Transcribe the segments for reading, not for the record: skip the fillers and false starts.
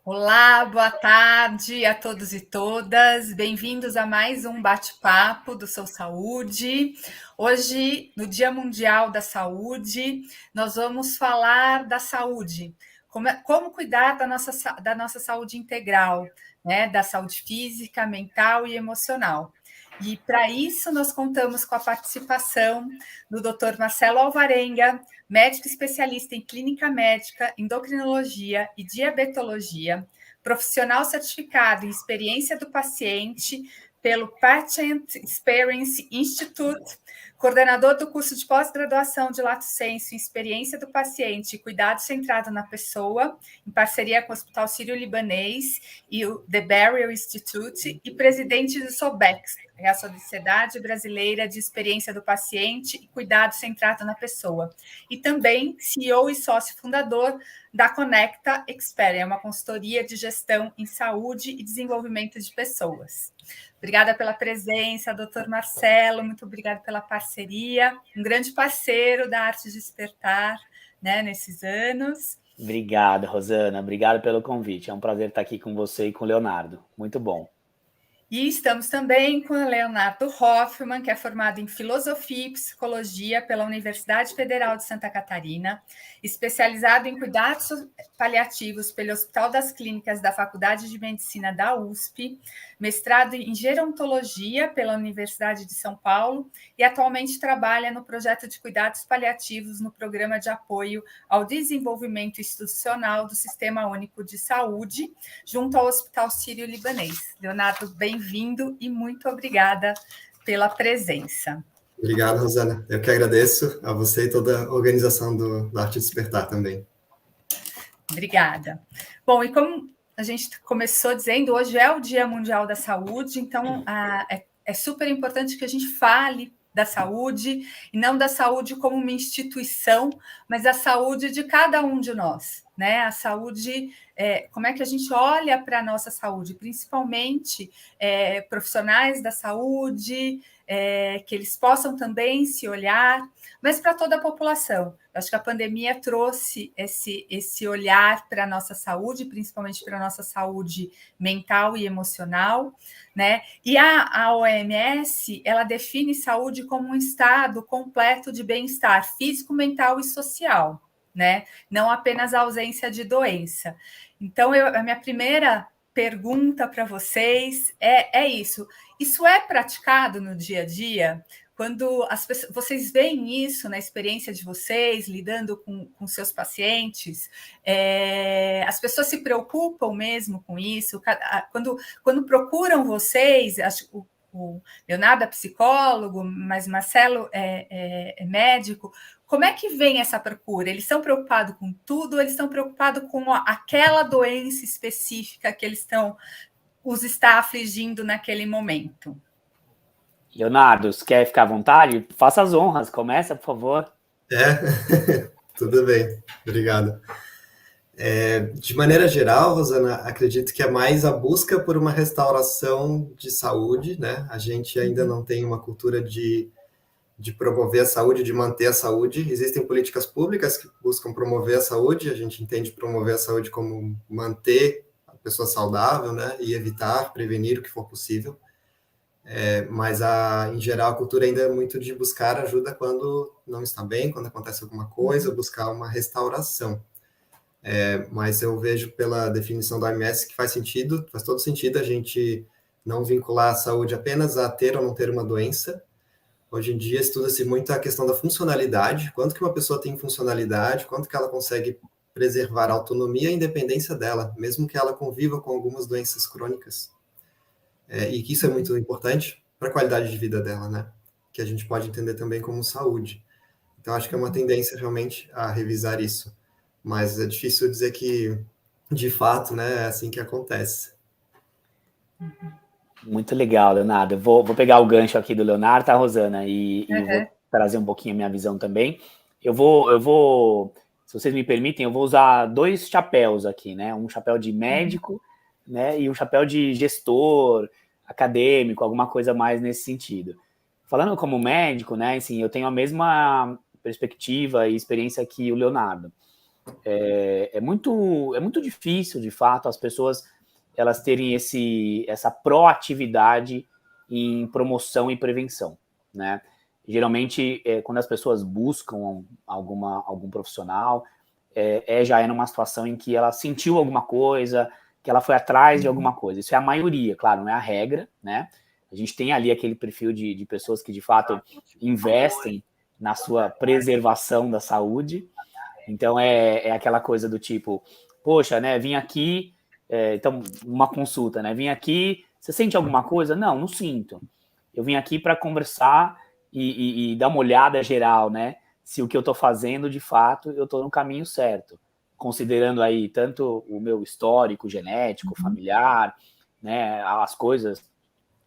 Olá, boa tarde a todos e todas. Bem-vindos a mais um bate-papo do Sou Saúde. Hoje, no Dia Mundial da Saúde, nós vamos falar da saúde, como cuidar da nossa saúde integral, né? Da saúde física, mental e emocional. E para isso, nós contamos com a participação do Dr. Marcelo Alvarenga, médico especialista em clínica médica, endocrinologia e diabetologia, profissional certificado em experiência do paciente pelo Patient Experience Institute, coordenador do curso de pós-graduação de Lato Sensu em experiência do paciente e cuidado centrado na pessoa, em parceria com o Hospital Sírio-Libanês e o The Barrier Institute, e presidente do SOBEX, é a Sociedade Brasileira de Experiência do Paciente e Cuidado Centrado na Pessoa. E também CEO e sócio fundador da Conecta Expert, é uma consultoria de gestão em saúde e desenvolvimento de pessoas. Obrigada pela presença, doutor Marcelo, muito obrigada pela parceria, um grande parceiro da Arte de Despertar, né, nesses anos. Obrigado, Rosana, obrigado pelo convite, é um prazer estar aqui com você e com o Leonardo, muito bom. E estamos também com o Leonardo Hoffman, que é formado em Filosofia e Psicologia pela Universidade Federal de Santa Catarina, especializado em cuidados paliativos pelo Hospital das Clínicas da Faculdade de Medicina da USP, mestrado em Gerontologia pela Universidade de São Paulo e atualmente trabalha no projeto de cuidados paliativos no Programa de Apoio ao Desenvolvimento Institucional do Sistema Único de Saúde, junto ao Hospital Sírio-Libanês. Leonardo, bem-vindo e muito obrigada pela presença. Obrigado, Rosana. Eu que agradeço a você e toda a organização da Arte Despertar também. Obrigada. Bom, e como a gente começou dizendo, hoje é o Dia Mundial da Saúde, então é super importante que a gente fale da saúde, e não da saúde como uma instituição, mas da saúde de cada um de nós, né? A saúde, como é que a gente olha para a nossa saúde, principalmente profissionais da saúde, que eles possam também se olhar, mas para toda a população. Eu acho que a pandemia trouxe esse olhar para a nossa saúde, principalmente para a nossa saúde mental e emocional, né? E a OMS, ela define saúde como um estado completo de bem-estar físico, mental e social, né? Não apenas a ausência de doença. Então, a minha primeira pergunta para vocês é isso. Isso é praticado no dia a dia? Quando vocês veem isso na experiência de vocês, lidando com seus pacientes, as pessoas se preocupam mesmo com isso? Quando procuram vocês, o Leonardo é psicólogo, mas Marcelo é médico, como é que vem essa procura? Eles estão preocupados com tudo? Eles estão preocupados com aquela doença específica que os está afligindo naquele momento? Leonardo, se quer ficar à vontade, faça as honras, começa, por favor. Tudo bem, obrigado. De maneira geral, Rosana, acredito que é mais a busca por uma restauração de saúde, né? A gente ainda não tem uma cultura de promover a saúde, de manter a saúde. Existem políticas públicas que buscam promover a saúde, a gente entende promover a saúde como manter a pessoa saudável, né? E evitar, prevenir o que for possível. Mas, em geral, a cultura ainda é muito de buscar ajuda quando não está bem, quando acontece alguma coisa, buscar uma restauração. Mas eu vejo pela definição da OMS que faz todo sentido a gente não vincular a saúde apenas a ter ou não ter uma doença. Hoje em dia estuda-se muito a questão da funcionalidade, quanto que uma pessoa tem funcionalidade, quanto que ela consegue preservar a autonomia e a independência dela, mesmo que ela conviva com algumas doenças crônicas. E que isso é muito importante para a qualidade de vida dela, né? Que a gente pode entender também como saúde. Então, acho que é uma tendência realmente a revisar isso. Mas é difícil dizer que, de fato, né, é assim que acontece. Muito legal, Leonardo. Vou pegar o gancho aqui do Leonardo, tá, Rosana? E vou trazer um pouquinho a minha visão também. Eu vou, se vocês me permitem, eu vou usar dois chapéus aqui, né? Um chapéu de médico, né? E um chapéu de gestor, acadêmico, alguma coisa mais nesse sentido. Falando como médico, né? Assim, eu tenho a mesma perspectiva e experiência que o Leonardo. é muito difícil, de fato, as pessoas elas terem essa proatividade em promoção e prevenção, né? Geralmente, quando as pessoas buscam algum profissional, já é numa situação em que ela sentiu alguma coisa, que ela foi atrás de alguma coisa. Isso é a maioria, claro, não é a regra, né? A gente tem ali aquele perfil de pessoas que, de fato, investem na sua preservação da saúde. Então, é aquela coisa do tipo, poxa, né, vim aqui, então, uma consulta, né, vim aqui, você sente alguma coisa? Não, não sinto. Eu vim aqui para conversar e dar uma olhada geral, né, se o que eu estou fazendo, de fato, eu estou no caminho certo, considerando aí tanto o meu histórico genético, familiar, né, as coisas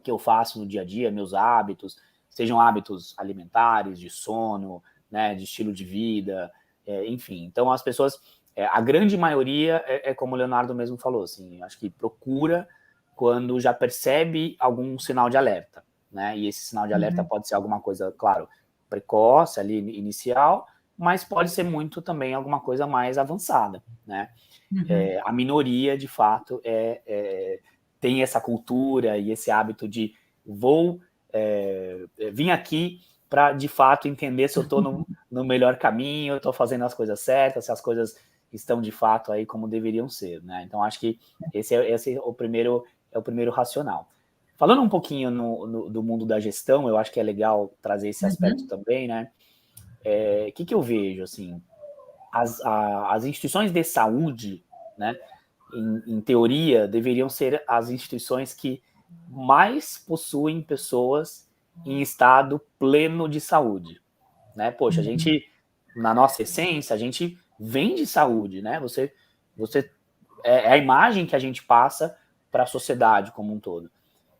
que eu faço no dia a dia, meus hábitos, sejam hábitos alimentares, de sono, né, de estilo de vida, enfim. Então, as pessoas, a grande maioria como o Leonardo mesmo falou, assim, acho que procura quando já percebe algum sinal de alerta, né? E esse sinal de alerta pode ser alguma coisa, claro, precoce, ali, inicial, mas pode ser muito também alguma coisa mais avançada, né? A minoria, de fato, tem essa cultura e esse hábito de vou vir aqui para, de fato, entender se eu estou no melhor caminho, eu estou fazendo as coisas certas, se as coisas estão, de fato, aí como deveriam ser, né? Então, acho que esse é o primeiro racional. Falando um pouquinho do mundo da gestão, eu acho que é legal trazer esse aspecto também, né? O que eu vejo, assim, as instituições de saúde, né, em teoria, deveriam ser as instituições que mais possuem pessoas em estado pleno de saúde, né? Poxa, a gente, na nossa essência, a gente vem de saúde, né? Você é a imagem que a gente passa para a sociedade como um todo.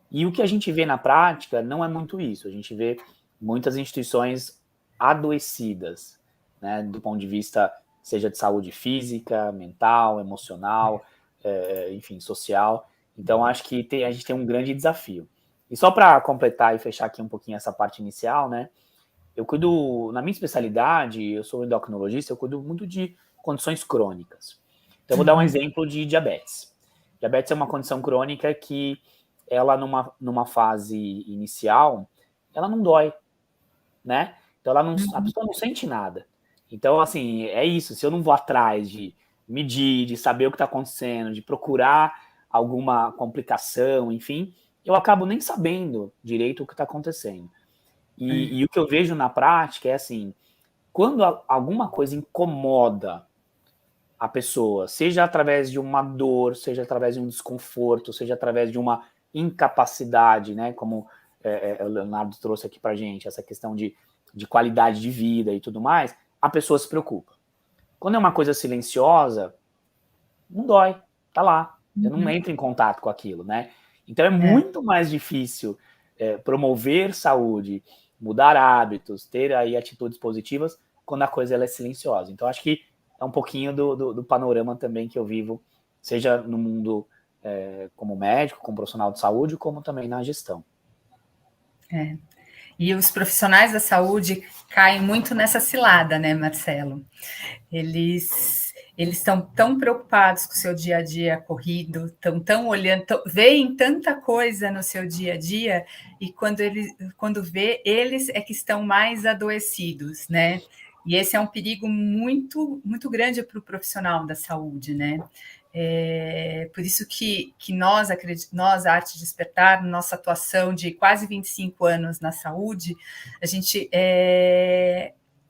E o que a gente vê na prática não é muito isso. A gente vê muitas instituições adoecidas, né, do ponto de vista, seja de saúde física, mental, emocional, enfim, social. Então, acho que a gente tem um grande desafio. E só para completar e fechar aqui um pouquinho essa parte inicial, né, eu cuido, na minha especialidade, eu sou endocrinologista, eu cuido muito de condições crônicas. Então, eu vou dar um exemplo de diabetes. Diabetes é uma condição crônica que ela, numa fase inicial, ela não dói, né? Então, a pessoa não sente nada. Então, assim, é isso. Se eu não vou atrás de medir, de saber o que está acontecendo, de procurar alguma complicação, enfim, eu acabo nem sabendo direito o que está acontecendo. E o que eu vejo na prática é assim, quando alguma coisa incomoda a pessoa, seja através de uma dor, seja através de um desconforto, seja através de uma incapacidade, né, como o Leonardo trouxe aqui para gente, essa questão de qualidade de vida e tudo mais, a pessoa se preocupa. Quando é uma coisa silenciosa, não dói, tá lá, eu não entro em contato com aquilo, né? Então é muito mais difícil promover saúde, mudar hábitos, ter aí atitudes positivas quando a coisa ela é silenciosa. Então acho que é um pouquinho do panorama também que eu vivo, seja no mundo como médico, como profissional de saúde, como também na gestão. E os profissionais da saúde caem muito nessa cilada, né, Marcelo? Eles estão tão preocupados com o seu dia a dia corrido, estão tão olhando, veem tanta coisa no seu dia a dia, e quando vê, eles é que estão mais adoecidos, né? E esse é um perigo muito, muito grande para o profissional da saúde, né? Por isso que nós, a Arte Despertar, nossa atuação de quase 25 anos na saúde, a gente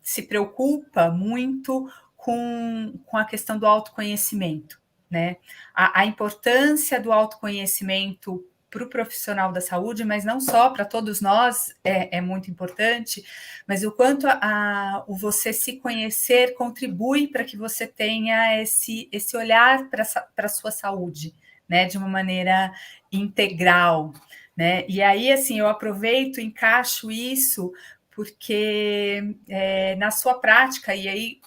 se preocupa muito com a questão do autoconhecimento, né? A importância do autoconhecimento para o profissional da saúde, mas não só para todos nós é muito importante, mas o quanto o você se conhecer contribui para que você tenha esse olhar para a sua saúde, né? De uma maneira integral, né? E aí, assim, eu aproveito, encaixo isso porque na sua prática, e aí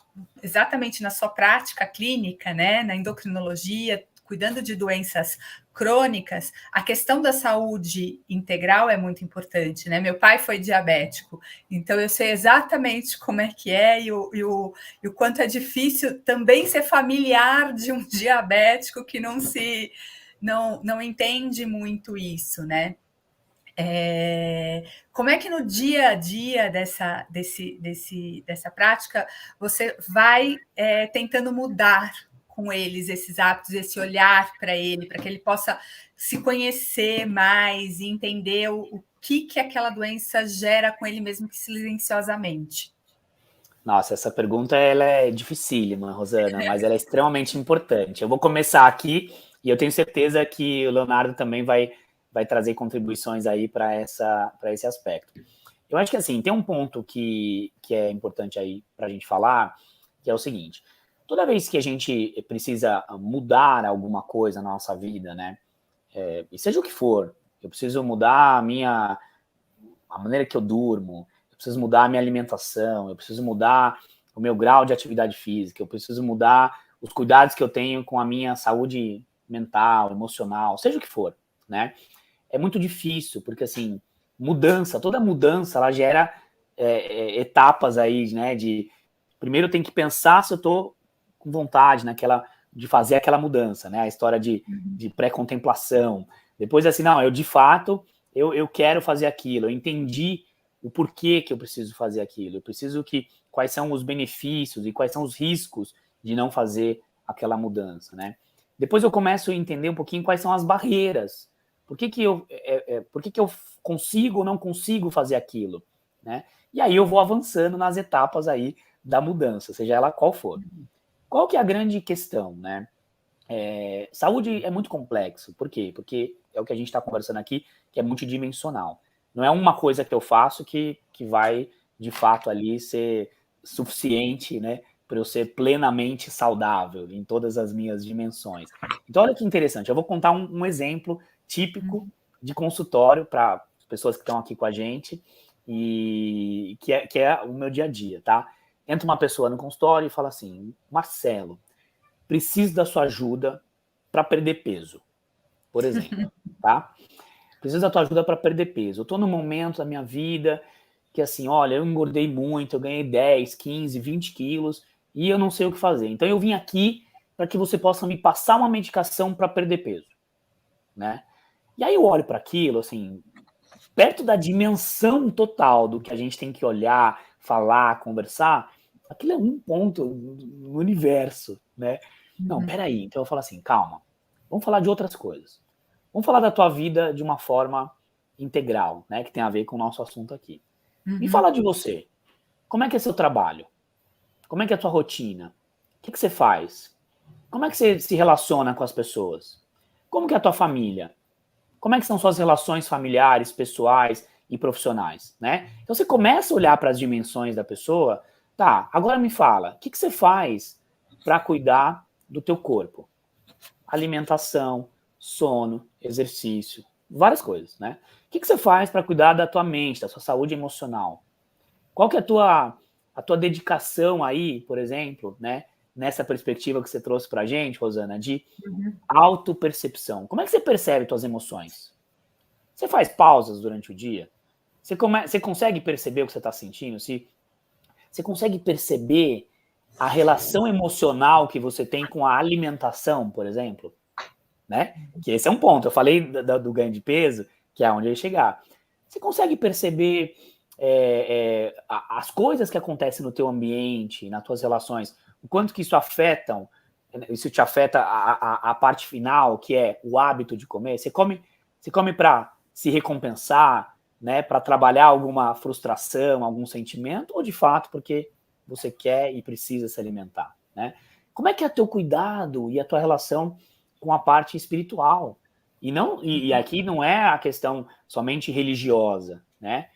exatamente na sua prática clínica, né, na endocrinologia, cuidando de doenças crônicas, a questão da saúde integral é muito importante, né? Meu pai foi diabético, então eu sei exatamente como é que é e o quanto é difícil também ser familiar de um diabético que não entende muito isso, né? Como é que no dia a dia dessa prática você vai tentando mudar com eles esses hábitos, esse olhar para ele, para que ele possa se conhecer mais e entender o que aquela doença gera com ele mesmo que silenciosamente? Nossa, essa pergunta ela é dificílima, Rosana, mas ela é extremamente importante. Eu vou começar aqui e eu tenho certeza que o Leonardo também vai trazer contribuições aí para esse aspecto. Eu acho que assim, tem um ponto que é importante aí para a gente falar, que é o seguinte: toda vez que a gente precisa mudar alguma coisa na nossa vida, né? E seja o que for, eu preciso mudar a maneira que eu durmo, eu preciso mudar a minha alimentação, eu preciso mudar o meu grau de atividade física, eu preciso mudar os cuidados que eu tenho com a minha saúde mental, emocional, seja o que for, né? É muito difícil, porque assim, toda mudança, ela gera etapas aí, né? Primeiro eu tenho que pensar se eu tô com vontade de fazer aquela mudança, né? A história de pré-contemplação. Depois, assim, não, eu de fato, eu quero fazer aquilo, eu entendi o porquê que eu preciso fazer aquilo, quais são os benefícios e quais são os riscos de não fazer aquela mudança, né? Depois eu começo a entender um pouquinho quais são as barreiras. Por que eu consigo ou não consigo fazer aquilo, né? E aí eu vou avançando nas etapas aí da mudança, seja ela qual for. Qual que é a grande questão, né? Saúde é muito complexo. Por quê? Porque é o que a gente está conversando aqui, que é multidimensional. Não é uma coisa que eu faço que vai, de fato, ali ser suficiente, né, para eu ser plenamente saudável em todas as minhas dimensões. Então, olha que interessante. Eu vou contar um exemplo típico de consultório para as pessoas que estão aqui com a gente e que é o meu dia a dia, tá? Entra uma pessoa no consultório e fala assim: Marcelo, preciso da sua ajuda para perder peso, por exemplo, tá? Preciso da tua ajuda para perder peso. Eu estou num momento da minha vida que, assim, olha, eu engordei muito, eu ganhei 10, 15, 20 quilos e eu não sei o que fazer. Então eu vim aqui para que você possa me passar uma medicação para perder peso, né? E aí eu olho para aquilo, assim, perto da dimensão total do que a gente tem que olhar, falar, conversar, aquilo é um ponto no universo, né? Não, peraí. Então eu falo assim, calma, vamos falar de outras coisas. Vamos falar da tua vida de uma forma integral, né? Que tem a ver com o nosso assunto aqui. Me fala de você. Como é que é seu trabalho? Como é que é a tua rotina? O que você faz? Como é que você se relaciona com as pessoas? Como que é a tua família? Como é que são suas relações familiares, pessoais e profissionais, né? Então você começa a olhar para as dimensões da pessoa. Tá, agora me fala, o que você faz para cuidar do teu corpo? Alimentação, sono, exercício, várias coisas, né? O que você faz para cuidar da tua mente, da sua saúde emocional? Qual que é a tua dedicação aí, por exemplo, né? Nessa perspectiva que você trouxe para a gente, Rosana, de autopercepção. Como é que você percebe suas emoções? Você faz pausas durante o dia? Você consegue perceber o que você está sentindo? Você consegue perceber a relação emocional que você tem com a alimentação, por exemplo? Né? Que esse é um ponto. Eu falei do ganho de peso, que é onde eu ia chegar. Você consegue perceber as coisas que acontecem no teu ambiente, nas tuas relações, o quanto que isso te afeta a parte final, que é o hábito de comer? Você come para se recompensar, né, para trabalhar alguma frustração, algum sentimento, ou de fato porque você quer e precisa se alimentar, né? Como é que é o teu cuidado e a tua relação com a parte espiritual? E aqui não é a questão somente religiosa, né?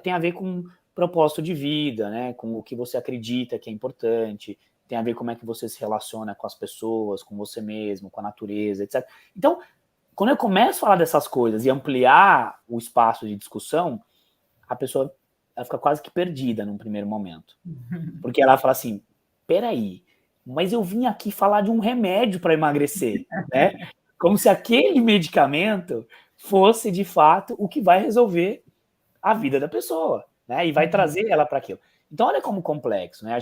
Tem a ver com propósito de vida, né? Com o que você acredita que é importante, tem a ver como é que você se relaciona com as pessoas, com você mesmo, com a natureza, etc. Então, quando eu começo a falar dessas coisas e ampliar o espaço de discussão, a pessoa ela fica quase que perdida num primeiro momento. Porque ela fala assim, peraí, mas eu vim aqui falar de um remédio para emagrecer, né? Como se aquele medicamento fosse, de fato, o que vai resolver a vida da pessoa, né? E vai trazer ela para aquilo. Então, olha como complexo, né?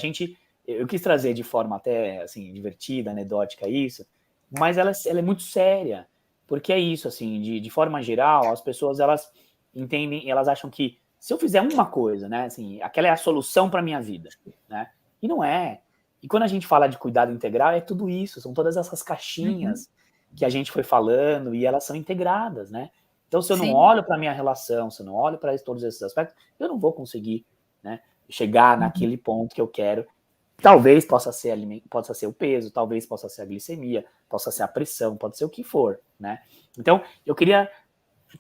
Eu quis trazer de forma até, assim, divertida, anedótica isso, mas ela é muito séria, porque é isso, assim, de forma geral, as pessoas, elas entendem, elas acham que se eu fizer uma coisa, né, assim, aquela é a solução para minha vida, né? E não é. E quando a gente fala de cuidado integral, é tudo isso, são todas essas caixinhas que a gente foi falando e elas são integradas, né? Então, se eu não olho para a minha relação, se eu não olho para todos esses aspectos, eu não vou conseguir, né, chegar naquele ponto que eu quero. Talvez possa ser o peso, talvez possa ser a glicemia, possa ser a pressão, pode ser o que for, né? Então, eu queria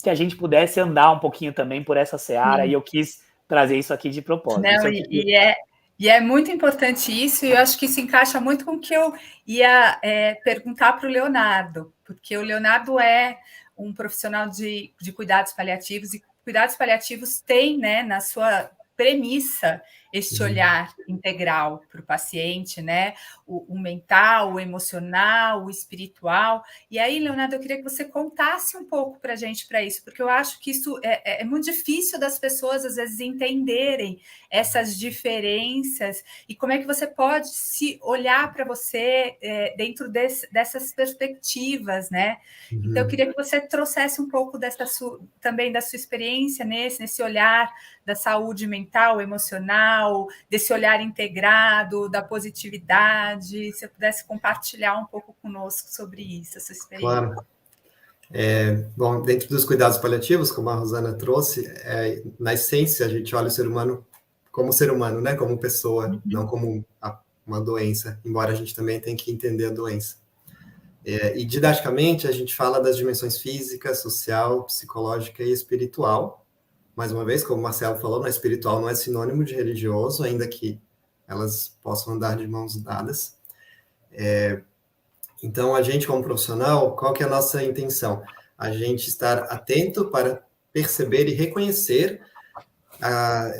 que a gente pudesse andar um pouquinho também por essa seara, e eu quis trazer isso aqui de propósito. Não, e é muito importante isso, e eu acho que isso encaixa muito com o que eu ia perguntar para o Leonardo, porque o Leonardo é um profissional de cuidados paliativos, e cuidados paliativos tem, né, na sua premissa este olhar integral para o paciente, né? O mental, o emocional, o espiritual. E aí, Leonardo, eu queria que você contasse um pouco para a gente para isso, porque eu acho que isso é muito difícil das pessoas, às vezes, entenderem essas diferenças e como é que você pode se olhar para você dentro dessas perspectivas, né? Então, eu queria que você trouxesse um pouco também da sua experiência nesse olhar da saúde mental, emocional, desse olhar integrado, da positividade, se eu pudesse compartilhar um pouco conosco sobre isso, essa experiência. Claro. Bom, dentro dos cuidados paliativos, como a Rosana trouxe, na essência, a gente olha o ser humano, né? Como pessoa, não como uma doença, embora a gente também tenha que entender a doença. E didaticamente, a gente fala das dimensões física, social, psicológica e espiritual. Mais uma vez, como o Marcelo falou, né, espiritual não é sinônimo de religioso, ainda que elas possam andar de mãos dadas. Então, a gente, como profissional, qual que é a nossa intenção? A gente estar atento para perceber e reconhecer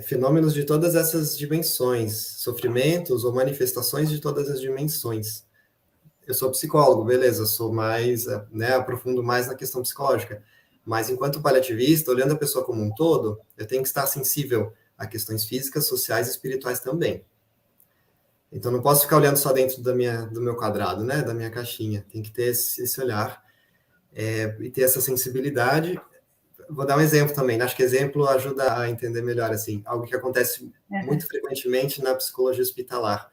fenômenos de todas essas dimensões, sofrimentos ou manifestações de todas as dimensões. Eu sou psicólogo, beleza, sou mais, né, aprofundo mais na questão psicológica. Mas, enquanto paliativista, olhando a pessoa como um todo, eu tenho que estar sensível a questões físicas, sociais e espirituais também. Então, não posso ficar olhando só dentro do meu quadrado, né, da minha caixinha. Tem que ter esse olhar e ter essa sensibilidade. Vou dar um exemplo também. Acho que exemplo ajuda a entender melhor, assim, algo que acontece muito frequentemente na psicologia hospitalar.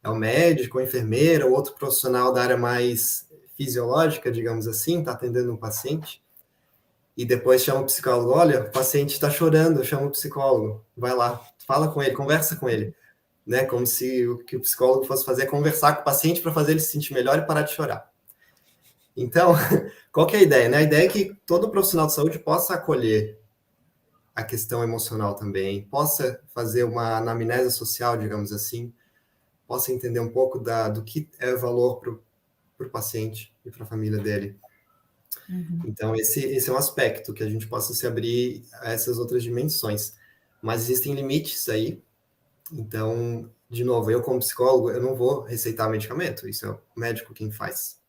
É o médico, o enfermeiro, ou outro profissional da área mais fisiológica, digamos assim, está atendendo um paciente, e depois chama o psicólogo, olha, o paciente está chorando, chama o psicólogo, vai lá, fala com ele, conversa com ele, né? Como se o que o psicólogo fosse fazer é conversar com o paciente para fazer ele se sentir melhor e parar de chorar. Então, qual que é a ideia, né? A ideia é que todo profissional de saúde possa acolher a questão emocional também, possa fazer uma anamnese social, digamos assim, possa entender um pouco do que é valor para o paciente e para a família dele. Então, esse é um aspecto que a gente possa se abrir a essas outras dimensões. Mas existem limites aí. Então, de novo, eu como psicólogo, eu não vou receitar medicamento. Isso é o médico quem faz.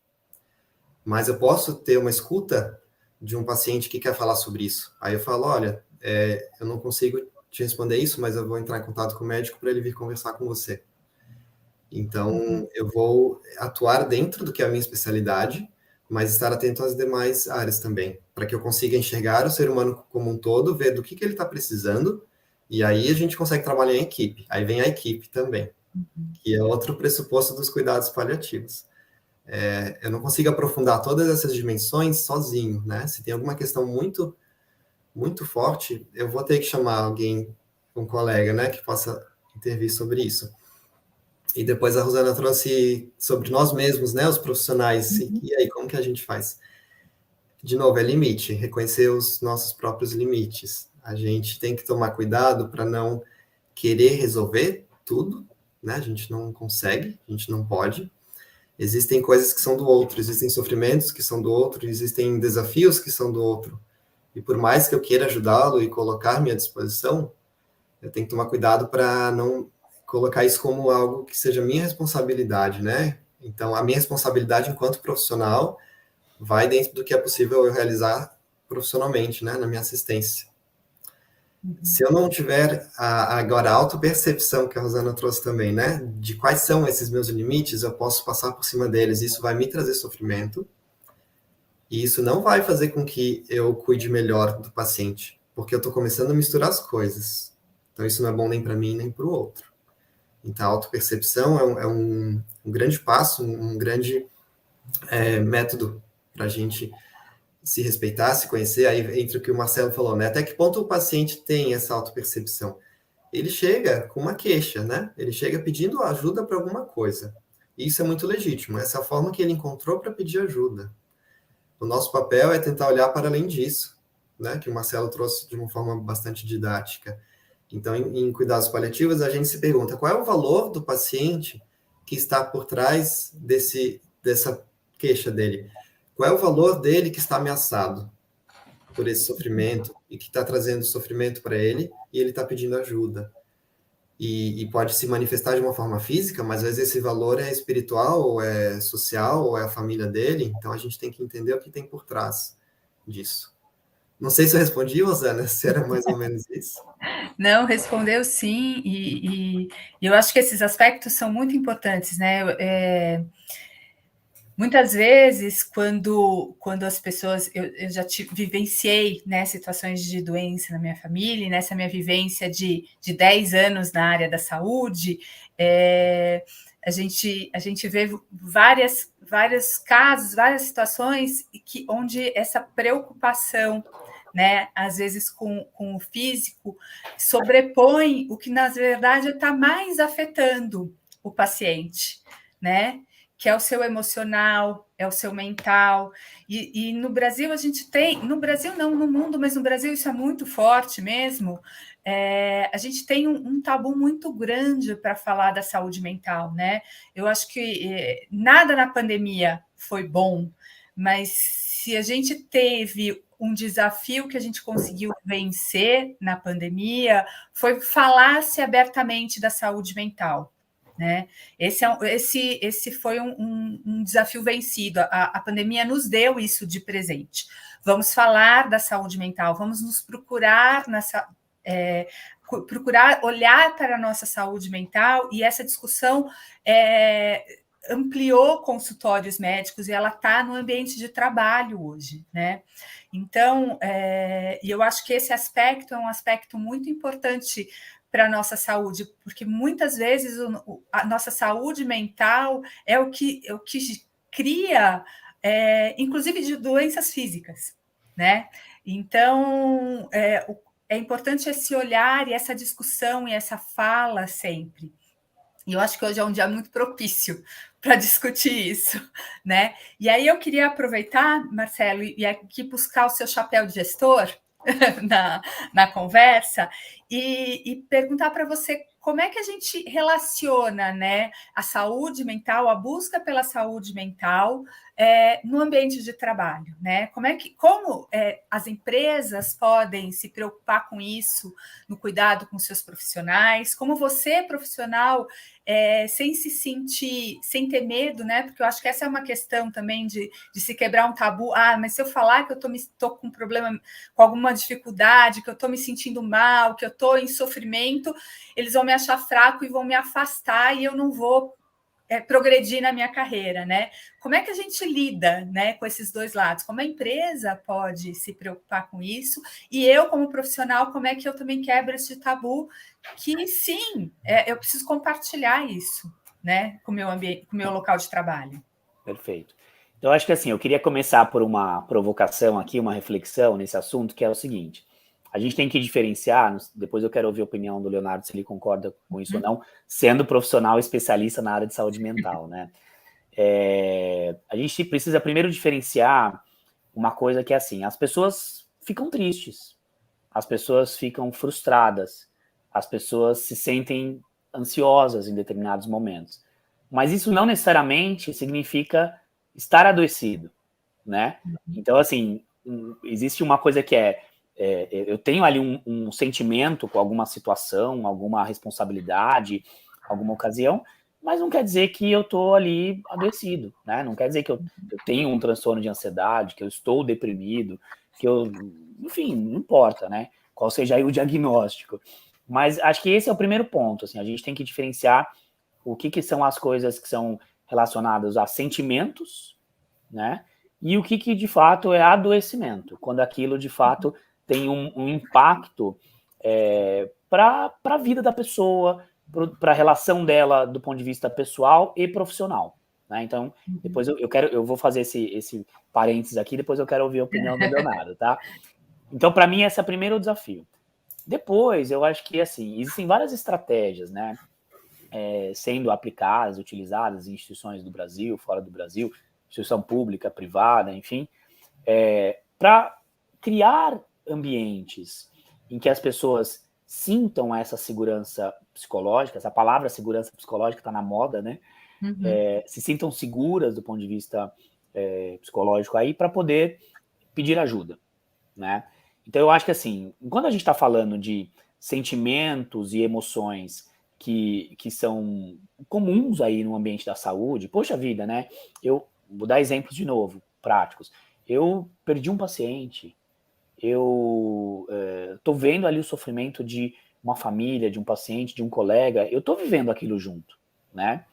Mas eu posso ter uma escuta de um paciente que quer falar sobre isso. Aí eu falo, olha, eu não consigo te responder isso, mas eu vou entrar em contato com o médico para ele vir conversar com você. Então, eu vou atuar dentro do que é a minha especialidade, mas estar atento às demais áreas também, para que eu consiga enxergar o ser humano como um todo, ver do que ele está precisando, e aí a gente consegue trabalhar em equipe. Aí vem a equipe também, que é outro pressuposto dos cuidados paliativos. Eu não consigo aprofundar todas essas dimensões sozinho, né? Se tem alguma questão muito, muito forte, eu vou ter que chamar alguém, um colega, né, que possa intervir sobre isso. E depois a Rosana trouxe sobre nós mesmos, né, os profissionais, e aí como que a gente faz? De novo, é limite, reconhecer os nossos próprios limites. A gente tem que tomar cuidado para não querer resolver tudo, né, a gente não consegue, a gente não pode. Existem coisas que são do outro, existem sofrimentos que são do outro, existem desafios que são do outro. E por mais que eu queira ajudá-lo e colocar-me à disposição, eu tenho que tomar cuidado para não colocar isso como algo que seja minha responsabilidade, né? Então, a minha responsabilidade enquanto profissional vai dentro do que é possível eu realizar profissionalmente, né, na minha assistência. Se eu não tiver agora a autopercepção que a Rosana trouxe também, né, de quais são esses meus limites, eu posso passar por cima deles, isso vai me trazer sofrimento, e isso não vai fazer com que eu cuide melhor do paciente, porque eu estou começando a misturar as coisas. Então, isso não é bom nem para mim, nem para o outro. Então, a autopercepção é um grande passo, um grande método para a gente se respeitar, se conhecer. Aí entra o que o Marcelo falou, né? Até que ponto o paciente tem essa autopercepção? Ele chega com uma queixa, né? Ele chega pedindo ajuda para alguma coisa. E isso é muito legítimo. Essa é a forma que ele encontrou para pedir ajuda. O nosso papel é tentar olhar para além disso, né? Que o Marcelo trouxe de uma forma bastante didática. Então, em cuidados paliativos, a gente se pergunta qual é o valor do paciente que está por trás dessa queixa dele. Qual é o valor dele que está ameaçado por esse sofrimento e que está trazendo sofrimento para ele e ele está pedindo ajuda. E pode se manifestar de uma forma física, mas às vezes esse valor é espiritual, ou é social, ou é a família dele. Então, a gente tem que entender o que tem por trás disso. Não sei se eu respondi, Rosana, se era mais ou menos isso. Não, respondeu sim, e eu acho que esses aspectos são muito importantes, né? Muitas vezes, quando as pessoas... Eu já vivenciei, né, situações de doença na minha família, e nessa minha vivência de 10 anos na área da saúde, a gente vê vários casos, várias situações onde essa preocupação, né, às vezes com o físico, sobrepõe o que, na verdade, está mais afetando o paciente, né? Que é o seu emocional, é o seu mental. E no Brasil a gente tem, no Brasil não, no mundo, mas no Brasil isso é muito forte mesmo, a gente tem um tabu muito grande para falar da saúde mental, né? Eu acho que nada na pandemia foi bom, mas se a gente teve um desafio que a gente conseguiu vencer na pandemia, foi falar-se abertamente da saúde mental, né? Esse foi um desafio vencido. A pandemia nos deu isso de presente. Vamos falar da saúde mental, vamos nos procurar procurar olhar para a nossa saúde mental, e essa discussão ampliou consultórios médicos e ela está no ambiente de trabalho hoje, né? Então, e eu acho que esse aspecto é um aspecto muito importante para a nossa saúde, porque muitas vezes a nossa saúde mental é o que cria, inclusive, de doenças físicas, né? Então, é importante esse olhar e essa discussão e essa fala sempre. E eu acho que hoje é um dia muito propício para discutir isso, né? E aí eu queria aproveitar, Marcelo, e aqui buscar o seu chapéu de gestor na conversa e perguntar para você como é que a gente relaciona, né, a saúde mental, a busca pela saúde mental no ambiente de trabalho, né? Como as empresas podem se preocupar com isso no cuidado com seus profissionais, como você, profissional, sem se sentir, sem ter medo, né? Porque eu acho que essa é uma questão também de se quebrar um tabu. Mas se eu falar que eu estou com um problema, com alguma dificuldade, que eu estou me sentindo mal, que eu estou em sofrimento, eles vão me achar fraco e vão me afastar e eu não vou progredir na minha carreira, né? Como é que a gente lida, né, com esses dois lados? Como a empresa pode se preocupar com isso? E eu, como profissional, como é que eu também quebro esse tabu? Que sim, eu preciso compartilhar isso, né, com o meu ambiente, com o meu local de trabalho. Perfeito. Então, acho que assim, eu queria começar por uma provocação aqui, uma reflexão nesse assunto, que é o seguinte: a gente tem que diferenciar, depois eu quero ouvir a opinião do Leonardo, se ele concorda com isso ou não, sendo profissional especialista na área de saúde mental, né? A gente precisa primeiro diferenciar uma coisa que é assim: as pessoas ficam tristes, as pessoas ficam frustradas, as pessoas se sentem ansiosas em determinados momentos. Mas isso não necessariamente significa estar adoecido, né? Então, assim, existe uma coisa que eu tenho ali um sentimento com alguma situação, alguma responsabilidade, alguma ocasião, mas não quer dizer que eu estou ali adoecido, né? Não quer dizer que eu tenho um transtorno de ansiedade, que eu estou deprimido, que eu, enfim, não importa, né? Qual seja aí o diagnóstico. Mas acho que esse é o primeiro ponto, assim, a gente tem que diferenciar o que são as coisas que são relacionadas a sentimentos, né? E o que de fato é adoecimento, quando aquilo de fato tem um impacto para a vida da pessoa, para a relação dela do ponto de vista pessoal e profissional. Né? Então, depois eu vou fazer esse parênteses aqui, depois eu quero ouvir a opinião do Leonardo, tá? Então, para mim, esse é o primeiro desafio. Depois, eu acho que, assim, existem várias estratégias, né? Sendo aplicadas, utilizadas em instituições do Brasil, fora do Brasil, instituição pública, privada, enfim, para criar ambientes em que as pessoas sintam essa segurança psicológica, essa palavra segurança psicológica está na moda, né? Se sintam seguras do ponto de vista psicológico aí para poder pedir ajuda, né? Então eu acho que assim, quando a gente está falando de sentimentos e emoções que são comuns aí no ambiente da saúde, poxa vida, né? Eu vou dar exemplos de novo, práticos. Eu perdi um paciente, eu estou vendo ali o sofrimento de uma família, de um paciente, de um colega, eu estou vivendo aquilo junto, né?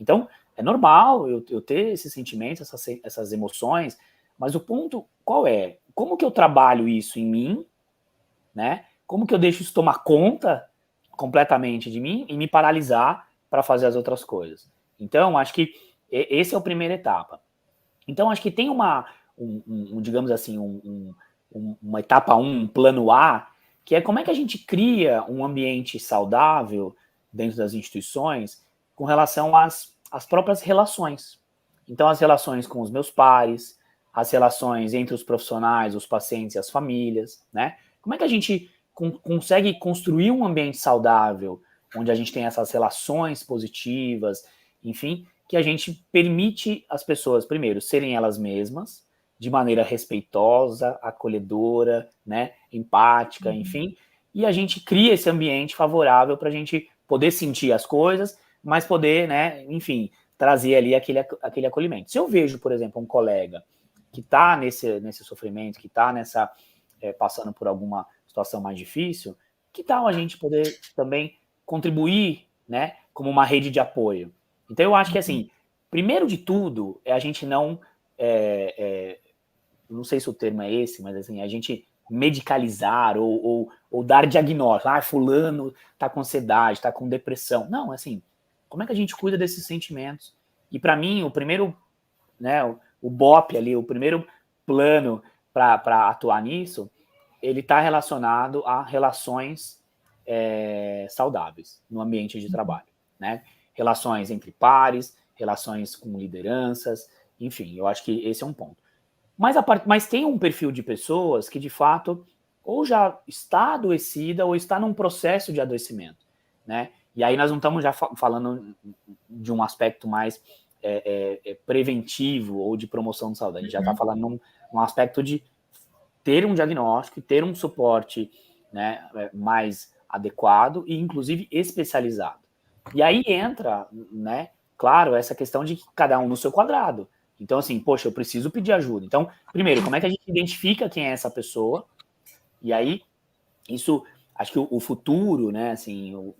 Então, é normal eu ter esses sentimentos, essas emoções, mas o ponto qual é? Como que eu trabalho isso em mim, né? Como que eu deixo isso tomar conta completamente de mim e me paralisar para fazer as outras coisas? Então, acho que esse é a primeira etapa. Então, acho que tem digamos assim, uma etapa 1, um plano A, que é como é que a gente cria um ambiente saudável dentro das instituições com relação às próprias relações. Então, as relações com os meus pares, as relações entre os profissionais, os pacientes e as famílias, né? Como é que a gente consegue construir um ambiente saudável, onde a gente tem essas relações positivas, enfim, que a gente permite as pessoas, primeiro, serem elas mesmas, de maneira respeitosa, acolhedora, né, empática, enfim, e a gente cria esse ambiente favorável para a gente poder sentir as coisas, mas poder, né, enfim, trazer ali aquele acolhimento. Se eu vejo, por exemplo, um colega que está nesse sofrimento, que está passando por alguma situação mais difícil, que tal a gente poder também contribuir, né, como uma rede de apoio? Então, eu acho que, assim, primeiro de tudo, é a gente não sei se o termo é esse, mas, assim, a gente medicalizar ou dar diagnóstico. Fulano está com ansiedade, está com depressão. Não, assim, como é que a gente cuida desses sentimentos? E, para mim, o primeiro, né, o BOP ali, o primeiro plano para atuar nisso, ele está relacionado a relações saudáveis no ambiente de trabalho, né? Relações entre pares, relações com lideranças, enfim, eu acho que esse é um ponto. Mas tem um perfil de pessoas que, de fato, ou já está adoecida ou está num processo de adoecimento, né? E aí nós não estamos já falando de um aspecto mais preventivo ou de promoção de saúde, a gente já está falando num aspecto de ter um diagnóstico e ter um suporte, né, mais adequado e, inclusive, especializado. E aí entra, né, claro, essa questão de cada um no seu quadrado. Então, assim, poxa, eu preciso pedir ajuda. Então, primeiro, como é que a gente identifica quem é essa pessoa? E aí, isso, acho que o futuro, né, assim, o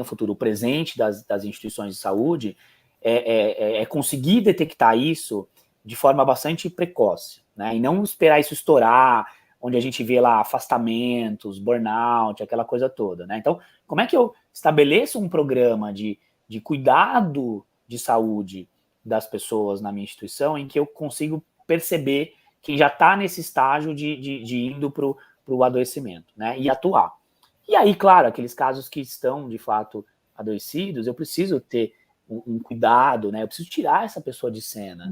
futuro, o presente das instituições de saúde é conseguir detectar isso de forma bastante precoce, né, e não esperar isso estourar, onde a gente vê lá afastamentos, burnout, aquela coisa toda, né? Então, como é que eu estabeleço um programa de cuidado de saúde das pessoas na minha instituição em que eu consigo perceber quem já está nesse estágio de indo para o adoecimento, né? E atuar. E aí, claro, aqueles casos que estão, de fato, adoecidos, eu preciso ter um cuidado, né? Eu preciso tirar essa pessoa de cena,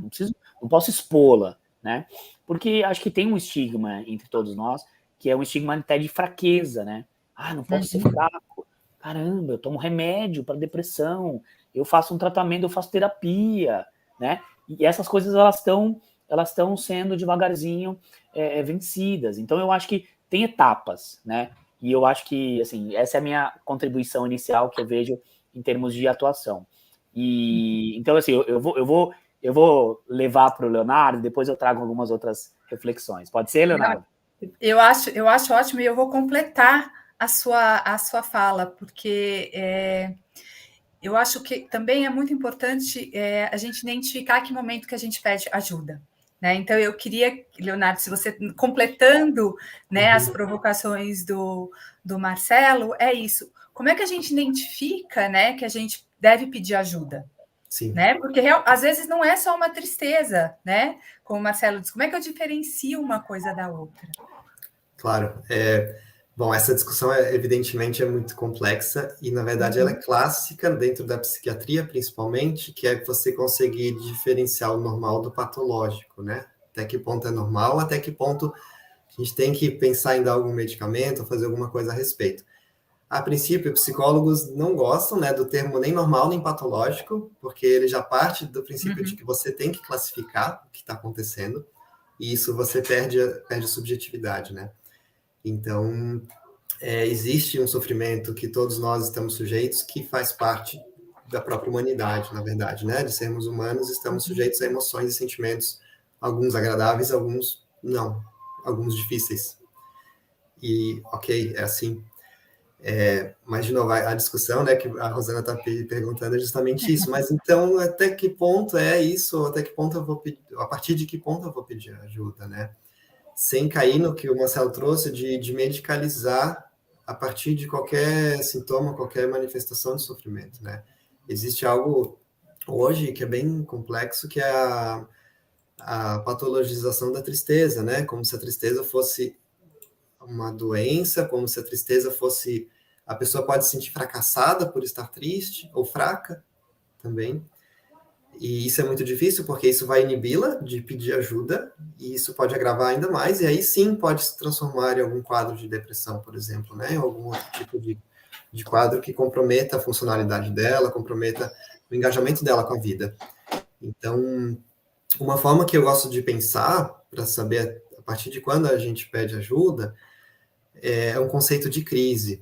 não posso expô-la, né? Porque acho que tem um estigma entre todos nós, que é um estigma até de fraqueza, né? Não posso ser fraco. Caramba, eu tomo remédio para depressão, eu faço um tratamento, eu faço terapia, né? E essas coisas, elas estão sendo devagarzinho vencidas. Então, eu acho que tem etapas, né? E eu acho que, assim, essa é a minha contribuição inicial que eu vejo em termos de atuação. E então, assim, eu vou levar para o Leonardo, depois eu trago algumas outras reflexões. Pode ser, Leonardo? Eu acho ótimo, e eu vou completar a sua fala, porque eu acho que também é muito importante a gente identificar que momento que a gente pede ajuda. Né? Então, eu queria, Leonardo, se você, completando, né, as provocações do Marcelo, é isso. Como é que a gente identifica, né, que a gente deve pedir ajuda? Sim. Né? Porque às vezes não é só uma tristeza, né? Como o Marcelo diz, como é que eu diferencio uma coisa da outra? Claro. Bom, essa discussão, evidentemente, é muito complexa e, na verdade, ela é clássica dentro da psiquiatria, principalmente, que é você conseguir diferenciar o normal do patológico, né? Até que ponto é normal, até que ponto a gente tem que pensar em dar algum medicamento ou fazer alguma coisa a respeito. A princípio, psicólogos não gostam, né, do termo nem normal nem patológico, porque ele já parte do princípio de que você tem que classificar o que está acontecendo, e isso você perde a subjetividade, né? Então, existe um sofrimento que todos nós estamos sujeitos, que faz parte da própria humanidade, na verdade, né? De sermos humanos, estamos sujeitos a emoções e sentimentos, alguns agradáveis, alguns não, alguns difíceis. E, ok, é assim. Mas, de novo, a discussão, né, que a Rosana está perguntando é justamente isso. Mas, então, até que ponto é isso? Até que ponto eu vou pedir? A partir de que ponto eu vou pedir ajuda, né? Sem cair no que o Marcelo trouxe de medicalizar a partir de qualquer sintoma, qualquer manifestação de sofrimento, né? Existe algo hoje que é bem complexo, que é a patologização da tristeza, né? Como se a tristeza fosse uma doença, como se a tristeza fosse... A pessoa pode se sentir fracassada por estar triste, ou fraca também. E isso é muito difícil, porque isso vai inibi-la de pedir ajuda, e isso pode agravar ainda mais, e aí sim pode se transformar em algum quadro de depressão, por exemplo, né? Algum outro tipo de quadro que comprometa a funcionalidade dela, comprometa o engajamento dela com a vida. Então, uma forma que eu gosto de pensar, para saber a partir de quando a gente pede ajuda, é um conceito de crise.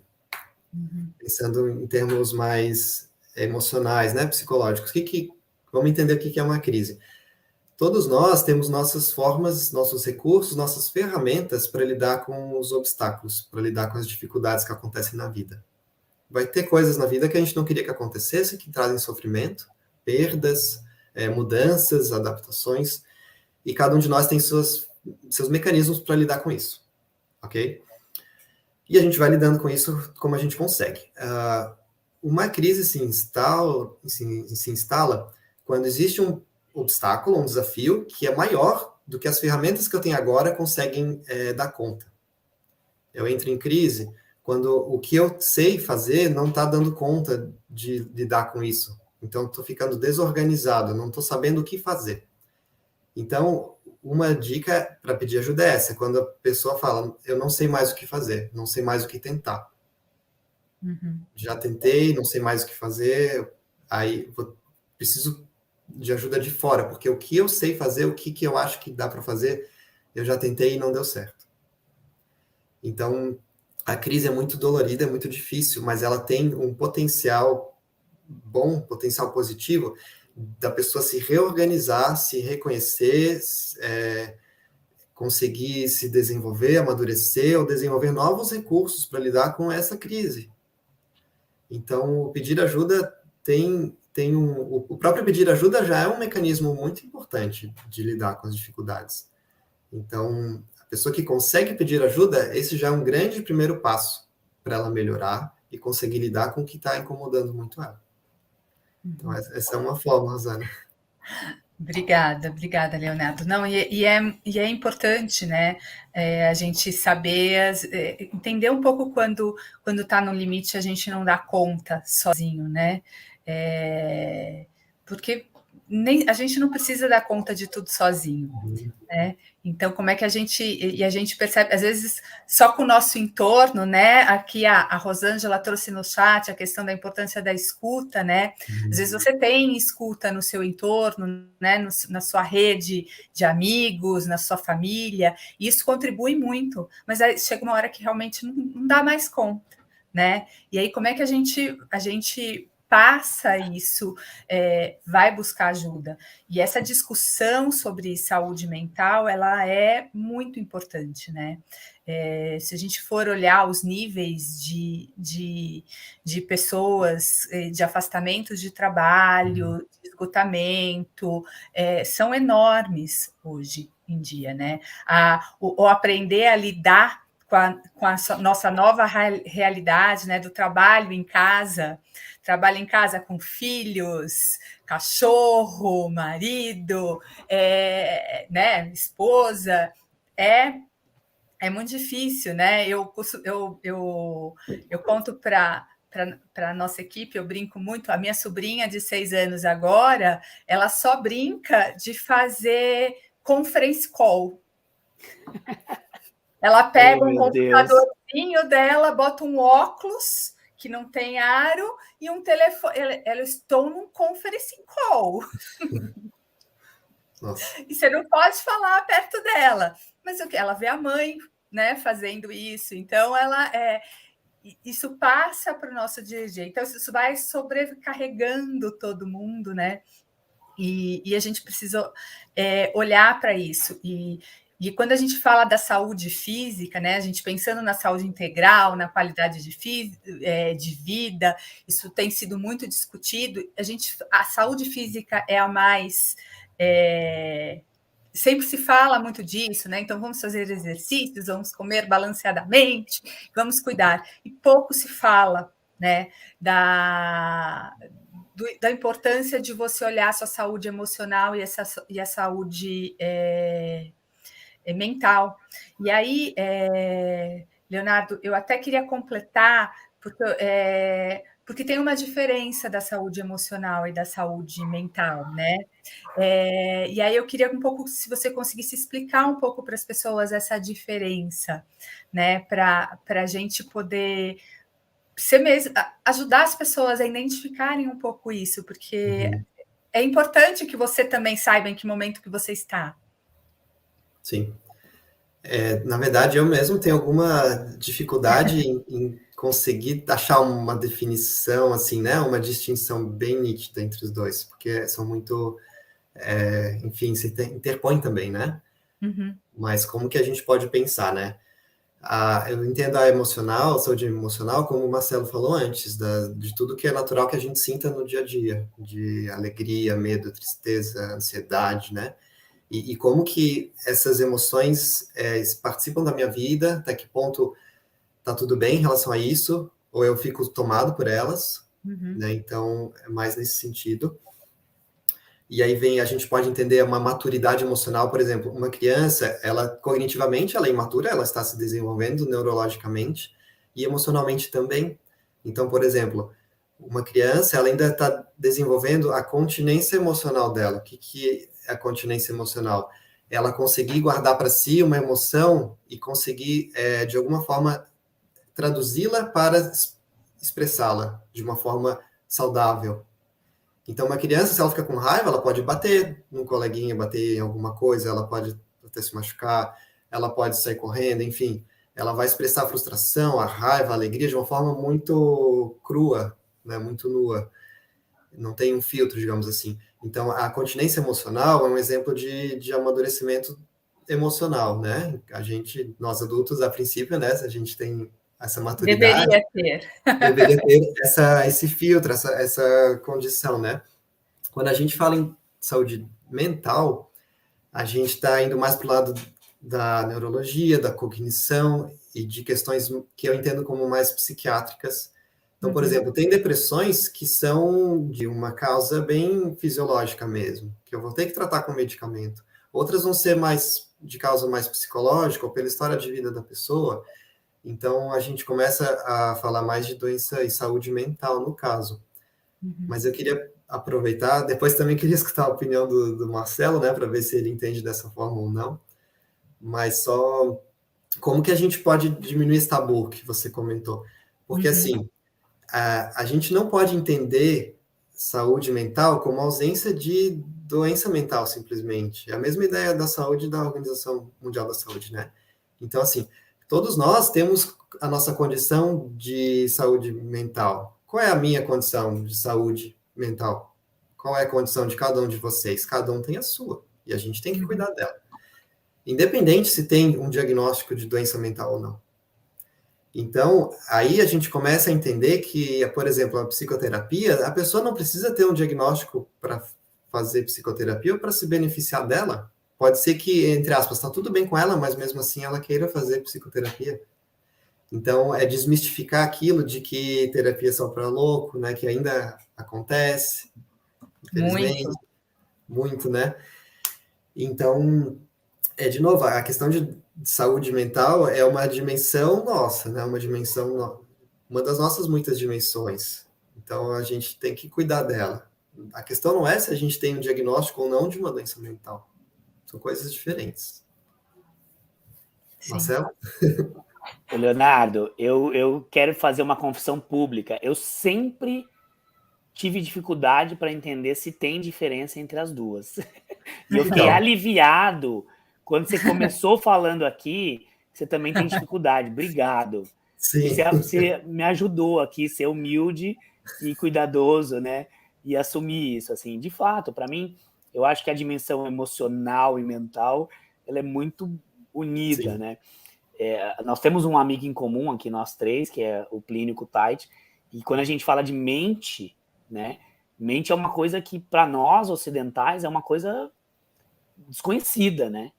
Pensando em termos mais emocionais, né, psicológicos. Vamos entender o que é uma crise. Todos nós temos nossas formas, nossos recursos, nossas ferramentas para lidar com os obstáculos, para lidar com as dificuldades que acontecem na vida. Vai ter coisas na vida que a gente não queria que acontecesse, que trazem sofrimento, perdas, mudanças, adaptações, e cada um de nós tem seus mecanismos para lidar com isso, ok? E a gente vai lidando com isso como a gente consegue. Uma crise se instala quando existe um obstáculo, um desafio, que é maior do que as ferramentas que eu tenho agora conseguem dar conta. Eu entro em crise quando o que eu sei fazer não está dando conta de lidar com isso. Então, estou ficando desorganizado, não estou sabendo o que fazer. Então, uma dica para pedir ajuda é essa, quando a pessoa fala, eu não sei mais o que fazer, não sei mais o que tentar. Já tentei, não sei mais o que fazer, aí preciso de ajuda de fora, porque o que eu sei fazer, o que eu acho que dá para fazer, eu já tentei e não deu certo. Então, a crise é muito dolorida, é muito difícil, mas ela tem um potencial bom, potencial positivo, da pessoa se reorganizar, se reconhecer, conseguir se desenvolver, amadurecer, ou desenvolver novos recursos para lidar com essa crise. Então, o pedir ajuda o próprio pedir ajuda já é um mecanismo muito importante de lidar com as dificuldades. Então, a pessoa que consegue pedir ajuda, esse já é um grande primeiro passo para ela melhorar e conseguir lidar com o que está incomodando muito ela. Então, essa é uma forma, Rosana. Obrigada, Leonardo. Não, e é importante, né, a gente saber, entender um pouco quando está no limite a gente não dá conta sozinho, né? Porque a gente não precisa dar conta de tudo sozinho, né? Então, como é que a gente percebe, às vezes, só com o nosso entorno, né? Aqui a Rosângela trouxe no chat a questão da importância da escuta, né? Às vezes você tem escuta no seu entorno, né? Na sua rede de amigos, na sua família, e isso contribui muito, mas aí chega uma hora que realmente não dá mais conta, né? E aí, como é que a gente passa isso, vai buscar ajuda. E essa discussão sobre saúde mental, ela é muito importante, né? Se a gente for olhar os níveis de pessoas, de afastamento de trabalho, de esgotamento, são enormes hoje em dia, né? O aprender a lidar com a nossa nova realidade, né, do trabalho em casa com filhos, cachorro, marido, né, esposa, é muito difícil, né? Eu conto para a nossa equipe, eu brinco muito, a minha sobrinha de 6 anos agora, ela só brinca de fazer conference call. Ela pega um computadorzinho dela, bota um óculos que não tem aro e um telefone. Ela estou num conference call. Nossa. E você não pode falar perto dela. Mas o que? Ela vê a mãe, né, fazendo isso. Então, isso passa para o nosso dia a dia. Então, isso vai sobrecarregando todo mundo, né? E a gente precisa olhar para isso. E quando a gente fala da saúde física, né, a gente pensando na saúde integral, na qualidade de vida, isso tem sido muito discutido. A saúde física é a mais... sempre se fala muito disso, né? Então, vamos fazer exercícios, vamos comer balanceadamente, vamos cuidar. E pouco se fala, né, da importância de você olhar a sua saúde emocional e a saúde mental. E aí, Leonardo, eu até queria completar, porque tem uma diferença da saúde emocional e da saúde mental, né? E aí eu queria um pouco, se você conseguisse explicar um pouco para as pessoas essa diferença, né? Para a gente poder ajudar as pessoas a identificarem um pouco isso, porque é importante que você também saiba em que momento que você está. Sim. Na verdade, eu mesmo tenho alguma dificuldade em conseguir achar uma definição, assim, né? Uma distinção bem nítida entre os dois, porque são muito... enfim, se interpõem também, né? Mas como que a gente pode pensar, né? Eu entendo a saúde emocional, como o Marcelo falou antes, de tudo que é natural que a gente sinta no dia a dia, de alegria, medo, tristeza, ansiedade, né? E como que essas emoções participam da minha vida, até que ponto tá tudo bem em relação a isso, ou eu fico tomado por elas, né? Então, é mais nesse sentido. E aí a gente pode entender uma maturidade emocional, por exemplo, uma criança, ela cognitivamente ela é imatura, ela está se desenvolvendo neurologicamente e emocionalmente também. Então, por exemplo, uma criança, ela ainda está desenvolvendo a continência emocional dela. O que é a continência emocional? Ela conseguir guardar para si uma emoção e conseguir, de alguma forma, traduzi-la para expressá-la de uma forma saudável. Então, uma criança, se ela fica com raiva, ela pode bater num coleguinha, bater em alguma coisa, ela pode até se machucar, ela pode sair correndo, enfim. Ela vai expressar a frustração, a raiva, a alegria de uma forma muito crua, né, muito nua. Não tem um filtro, digamos assim. Então, a continência emocional é um exemplo de amadurecimento emocional, né? Nós adultos, a princípio, né, a gente tem essa maturidade. Deveria ter esse filtro, essa condição, né? Quando a gente fala em saúde mental, a gente está indo mais para o lado da neurologia, da cognição e de questões que eu entendo como mais psiquiátricas. Então, por exemplo, tem depressões que são de uma causa bem fisiológica mesmo, que eu vou ter que tratar com medicamento. Outras vão ser mais de causa mais psicológica ou pela história de vida da pessoa. Então, a gente começa a falar mais de doença e saúde mental, no caso. Mas eu queria aproveitar, depois também queria escutar a opinião do Marcelo, né, para ver se ele entende dessa forma ou não. Mas só como que a gente pode diminuir esse tabu que você comentou? Porque, assim, a gente não pode entender saúde mental como ausência de doença mental, simplesmente. É a mesma ideia da saúde da Organização Mundial da Saúde, né? Então, assim, todos nós temos a nossa condição de saúde mental, qual é a minha condição de saúde mental? Qual é a condição de cada um de vocês? Cada um tem a sua, e a gente tem que cuidar dela. Independente se tem um diagnóstico de doença mental ou não. Então, aí a gente começa a entender que, por exemplo, a psicoterapia, a pessoa não precisa ter um diagnóstico para fazer psicoterapia ou para se beneficiar dela. Pode ser que, entre aspas, está tudo bem com ela, mas mesmo assim ela queira fazer psicoterapia. Então, é desmistificar aquilo de que terapia é só para louco, né? Que ainda acontece, infelizmente, muito, né? Então, de novo, a questão de saúde mental é uma dimensão nossa, né? Uma das nossas muitas dimensões. Então, a gente tem que cuidar dela. A questão não é se a gente tem um diagnóstico ou não de uma doença mental. São coisas diferentes. Sim. Marcelo? Leonardo, eu quero fazer uma confissão pública. Eu sempre tive dificuldade para entender se tem diferença entre as duas. E eu fiquei aliviado quando você começou falando aqui, você também tem dificuldade. Obrigado. Sim. Você me ajudou aqui a ser humilde e cuidadoso, né? E assumir isso, assim. De fato, para mim, eu acho que a dimensão emocional e mental, ela é muito unida, né? Nós temos um amigo em comum aqui, nós três, que é o Plínio Kutaiti, e quando a gente fala de mente, né? Mente é uma coisa que, para nós ocidentais, é uma coisa desconhecida, né?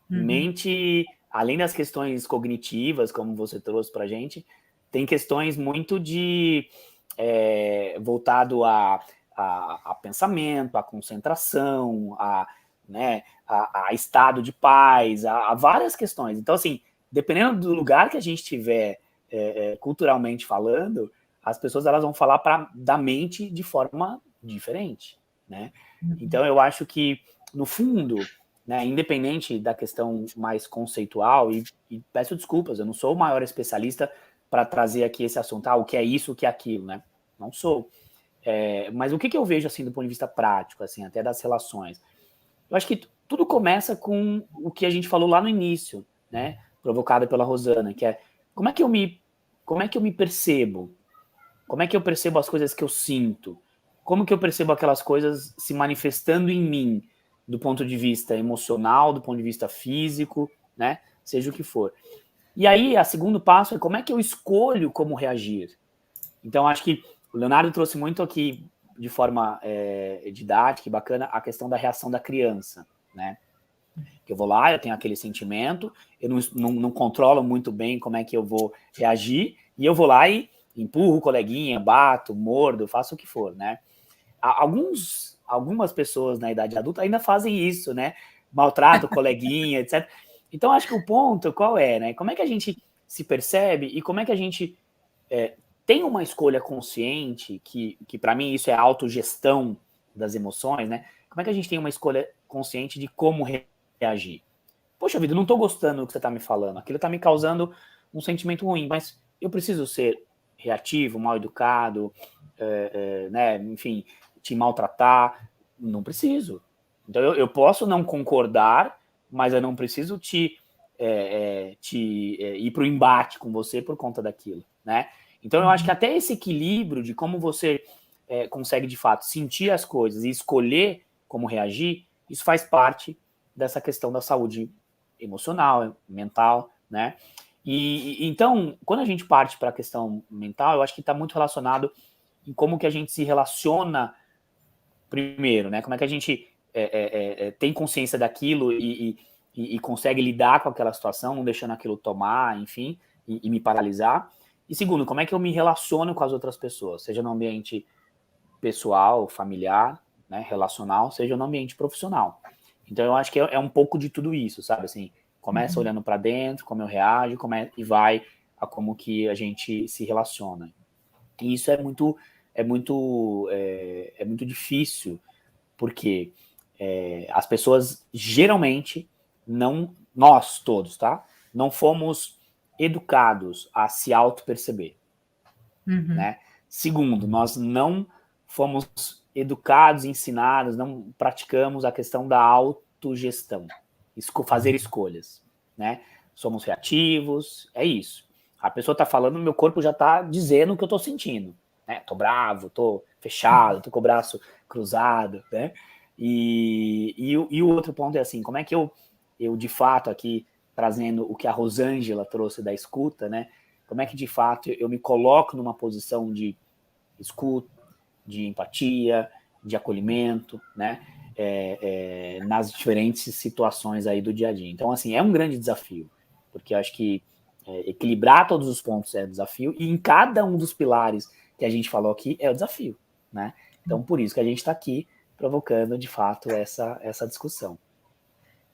Mente, além das questões cognitivas, como você trouxe para a gente, tem questões muito voltado a pensamento, a concentração, a estado de paz, a várias questões. Então, assim, dependendo do lugar que a gente estiver culturalmente falando, as pessoas elas vão falar da mente de forma diferente, né? Então, eu acho que, no fundo, né, independente da questão mais conceitual, e peço desculpas, eu não sou o maior especialista para trazer aqui esse assunto, o que é isso, o que é aquilo, né? Não sou. Mas o que eu vejo, assim, do ponto de vista prático, assim, até das relações? Eu acho que tudo começa com o que a gente falou lá no início, né? Provocado pela Rosana, que é como é que eu me percebo? Como é que eu percebo as coisas que eu sinto? Como que eu percebo aquelas coisas se manifestando em mim, do ponto de vista emocional, do ponto de vista físico, né? Seja o que for. E aí, o segundo passo é como é que eu escolho como reagir. Então, acho que o Leonardo trouxe muito aqui, de forma didática e bacana, a questão da reação da criança, né? Eu vou lá, eu tenho aquele sentimento, eu não controlo muito bem como é que eu vou reagir, e eu vou lá e empurro o coleguinha, bato, mordo, faço o que for, né? Algumas pessoas na idade adulta ainda fazem isso, né? Maltratam o coleguinha, etc. Então, acho que o ponto qual é, né? Como é que a gente se percebe e como é que a gente tem uma escolha consciente, que para mim isso é a autogestão das emoções, né? Como é que a gente tem uma escolha consciente de como reagir? Poxa vida, eu não tô gostando do que você tá me falando, aquilo tá me causando um sentimento ruim, mas eu preciso ser reativo, mal educado, né? Enfim, te maltratar? Não preciso. Então eu posso não concordar, mas eu não preciso ir para o embate com você por conta daquilo, né? Então eu acho que até esse equilíbrio de como você consegue de fato sentir as coisas e escolher como reagir, isso faz parte dessa questão da saúde emocional, mental, né? E então, quando a gente parte para a questão mental, eu acho que está muito relacionado em como que a gente se relaciona primeiro, né? Como é que a gente tem consciência daquilo e consegue lidar com aquela situação, não deixando aquilo tomar, enfim, e me paralisar. E segundo, como é que eu me relaciono com as outras pessoas, seja no ambiente pessoal, familiar, né, relacional, seja no ambiente profissional. Então eu acho que é um pouco de tudo isso, sabe? Assim, começa olhando para dentro, como eu reajo, e vai a como que a gente se relaciona. E isso é muito difícil, porque as pessoas geralmente nós todos, tá? Não fomos educados a se auto-perceber, né? Segundo, nós não fomos educados, ensinados, não praticamos a questão da autogestão, fazer escolhas, né? Somos reativos, é isso. A pessoa está falando, meu corpo já está dizendo o que eu estou sentindo. né? Tô bravo, tô fechado, tô com o braço cruzado, né? E o outro ponto é assim, como é que eu de fato aqui, trazendo o que a Rosângela trouxe da escuta, né? Como é que de fato eu me coloco numa posição de escuta, de empatia, de acolhimento, né? Nas diferentes situações aí do dia a dia. Então, assim, é um grande desafio, porque eu acho que equilibrar todos os pontos é desafio, e em cada um dos pilares que a gente falou aqui é o desafio, né? Então, por isso que a gente está aqui provocando, de fato, essa discussão.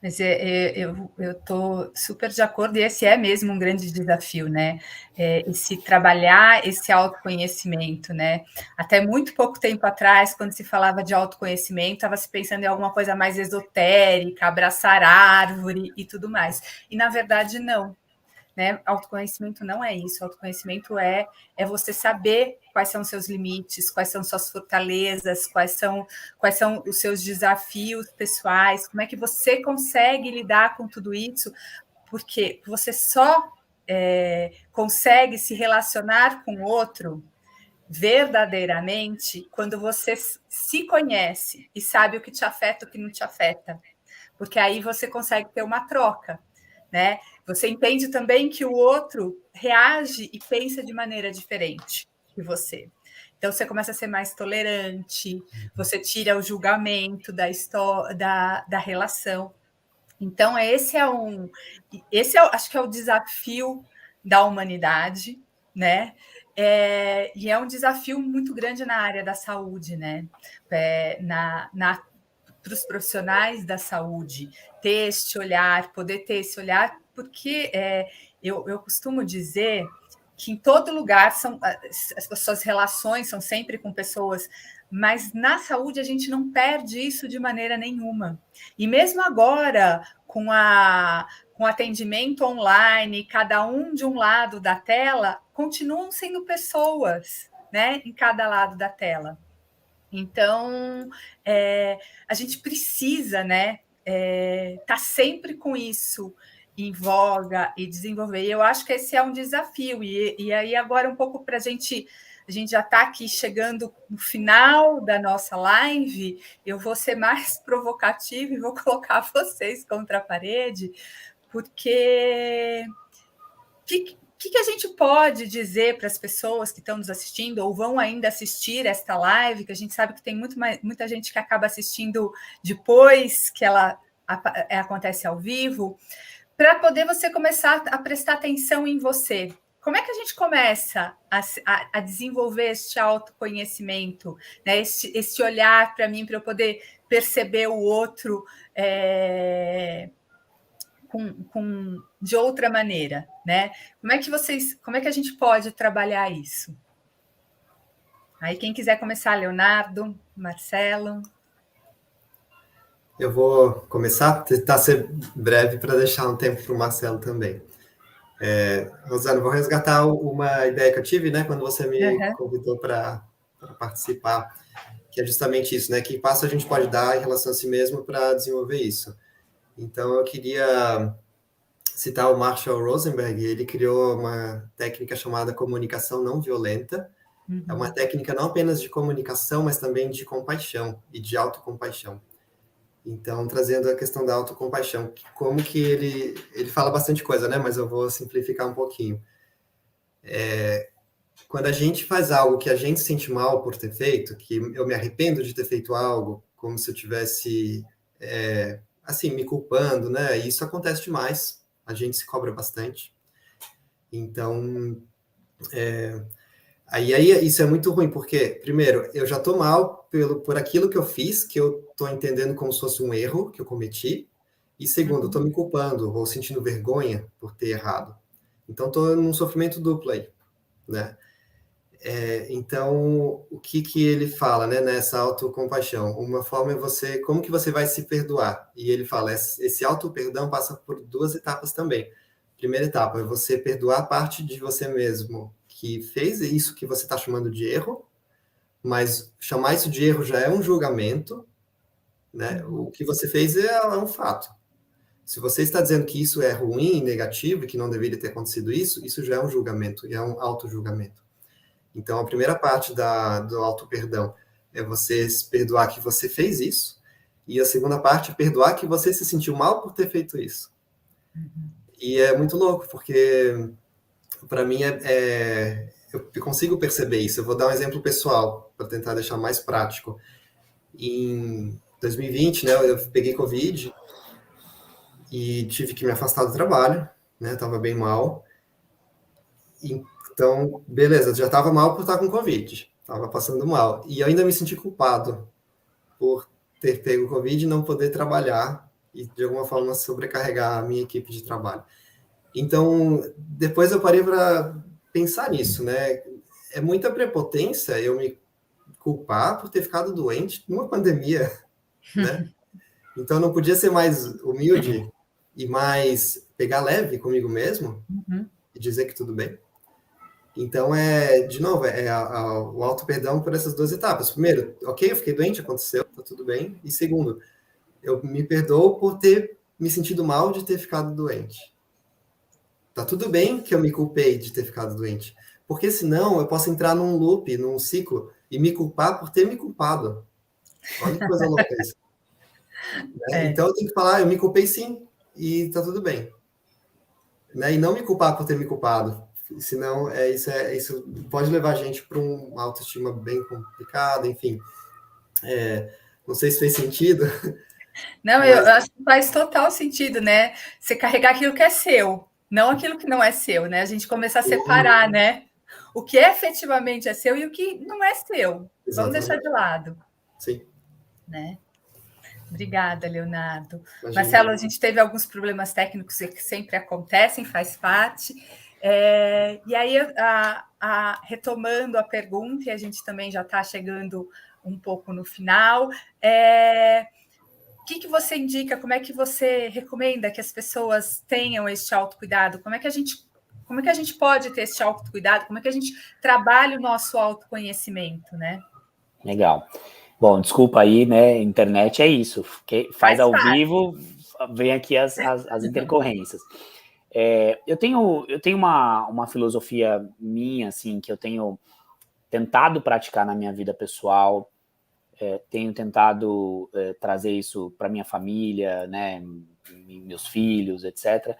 Mas eu estou super de acordo, e esse é mesmo um grande desafio, né? Esse trabalhar esse autoconhecimento, né? Até muito pouco tempo atrás, quando se falava de autoconhecimento, estava se pensando em alguma coisa mais esotérica, abraçar árvore e tudo mais. E, na verdade, não. Né? Autoconhecimento não é isso. Autoconhecimento é você saber quais são os seus limites, quais são suas fortalezas, quais são os seus desafios pessoais, como é que você consegue lidar com tudo isso, porque você só consegue se relacionar com o outro verdadeiramente quando você se conhece e sabe o que te afeta e o que não te afeta, porque aí você consegue ter uma troca. Né? Você entende também que o outro reage e pensa de maneira diferente que você. Então, você começa a ser mais tolerante, você tira o julgamento da relação. Então, esse acho que é o desafio da humanidade, né? E é um desafio muito grande na área da saúde, né? Para os profissionais da saúde, ter este olhar, poder ter esse olhar, porque eu costumo dizer que em todo lugar as suas relações são sempre com pessoas, mas na saúde a gente não perde isso de maneira nenhuma. E mesmo agora, com atendimento online, cada um de um lado da tela, continuam sendo pessoas, né, em cada lado da tela. Então, a gente precisa, né, tá sempre com isso em voga e desenvolver. E eu acho que esse é um desafio. E aí, agora, um pouco para a gente já está aqui chegando no final da nossa live, eu vou ser mais provocativa e vou colocar vocês contra a parede, porque o que a gente pode dizer para as pessoas que estão nos assistindo ou vão ainda assistir esta live, que a gente sabe que tem muita gente que acaba assistindo depois que ela acontece ao vivo, para poder você começar a prestar atenção em você. Como é que a gente começa a desenvolver este autoconhecimento, né? Este olhar para mim, para eu poder perceber o outro de outra maneira, né? Como é que a gente pode trabalhar isso? Aí, quem quiser começar, Leonardo, Marcelo. Eu vou começar, tentar ser breve para deixar um tempo para o Marcelo também. Rosana, vou resgatar uma ideia que eu tive, né, quando você me convidou para participar, que é justamente isso, né? Que passo a gente pode dar em relação a si mesmo para desenvolver isso? Então, eu queria citar o Marshall Rosenberg. Ele criou uma técnica chamada comunicação não violenta. É uma técnica não apenas de comunicação, mas também de compaixão e de autocompaixão. Então, trazendo a questão da autocompaixão, como que ele fala bastante coisa, né? Mas eu vou simplificar um pouquinho. Quando a gente faz algo que a gente sente mal por ter feito, que eu me arrependo de ter feito algo, como se eu tivesse, assim, me culpando, né? E isso acontece demais, a gente se cobra bastante. Então, aí isso é muito ruim, porque, primeiro, eu já estou mal por aquilo que eu fiz, que eu estou entendendo como se fosse um erro que eu cometi, e segundo, eu estou me culpando ou sentindo vergonha por ter errado. Então, estou num sofrimento duplo aí, né? Então, o que ele fala, né, nessa autocompaixão? Uma forma é como que você vai se perdoar? E ele fala, esse auto-perdão passa por 2 etapas também. Primeira etapa é você perdoar a parte de você mesmo que fez isso que você está chamando de erro, mas chamar isso de erro já é um julgamento, né? O que você fez é um fato. Se você está dizendo que isso é ruim, negativo, e que não deveria ter acontecido isso já é um julgamento, e é um auto-julgamento. Então, a primeira parte do auto-perdão é você se perdoar que você fez isso, e a segunda parte é perdoar que você se sentiu mal por ter feito isso. E é muito louco, porque para mim eu consigo perceber isso. Eu vou dar um exemplo pessoal para tentar deixar mais prático. Em 2020, né, eu peguei Covid e tive que me afastar do trabalho, né? Tava bem mal. Então, beleza, já estava mal por estar com Covid, estava passando mal. E eu ainda me senti culpado por ter pego Covid e não poder trabalhar e, de alguma forma, sobrecarregar a minha equipe de trabalho. Então, depois eu parei para pensar nisso, né? É muita prepotência eu me culpar por ter ficado doente numa pandemia, né? Então, eu não podia ser mais humilde e mais pegar leve comigo mesmo e dizer que tudo bem. Então, de novo, o auto-perdão por essas duas etapas. Primeiro, ok, eu fiquei doente, aconteceu, tá tudo bem. E segundo, eu me perdoo por ter me sentido mal de ter ficado doente. Tá tudo bem que eu me culpei de ter ficado doente. Porque senão eu posso entrar num loop, num ciclo, e me culpar por ter me culpado. Olha que coisa louca isso. Né? Então eu tenho que falar, eu me culpei sim, e tá tudo bem. Né? E não me culpar por ter me culpado. Senão, isso pode levar a gente para uma autoestima bem complicada, enfim. Não sei se fez sentido. Não, eu acho que faz total sentido, né? Você carregar aquilo que é seu, não aquilo que não é seu, né? A gente começar a separar, né? O que efetivamente é seu e o que não é seu. Exatamente. Vamos deixar de lado. Sim. Né? Obrigada, Leonardo. Imagina. Marcelo, a gente teve alguns problemas técnicos que sempre acontecem, faz parte. E aí, retomando a pergunta, e a gente também já está chegando um pouco no final, o que você indica, como é que você recomenda que as pessoas tenham este autocuidado? Como é que a gente pode ter esse autocuidado? Como é que a gente trabalha o nosso autoconhecimento, né? Legal. Bom, desculpa aí, né? Internet é isso. Faz ao vivo, vem aqui as intercorrências. Eu tenho uma filosofia minha, assim, que eu tenho tentado praticar na minha vida pessoal, tenho tentado trazer isso para minha família, né? Meus filhos, etc.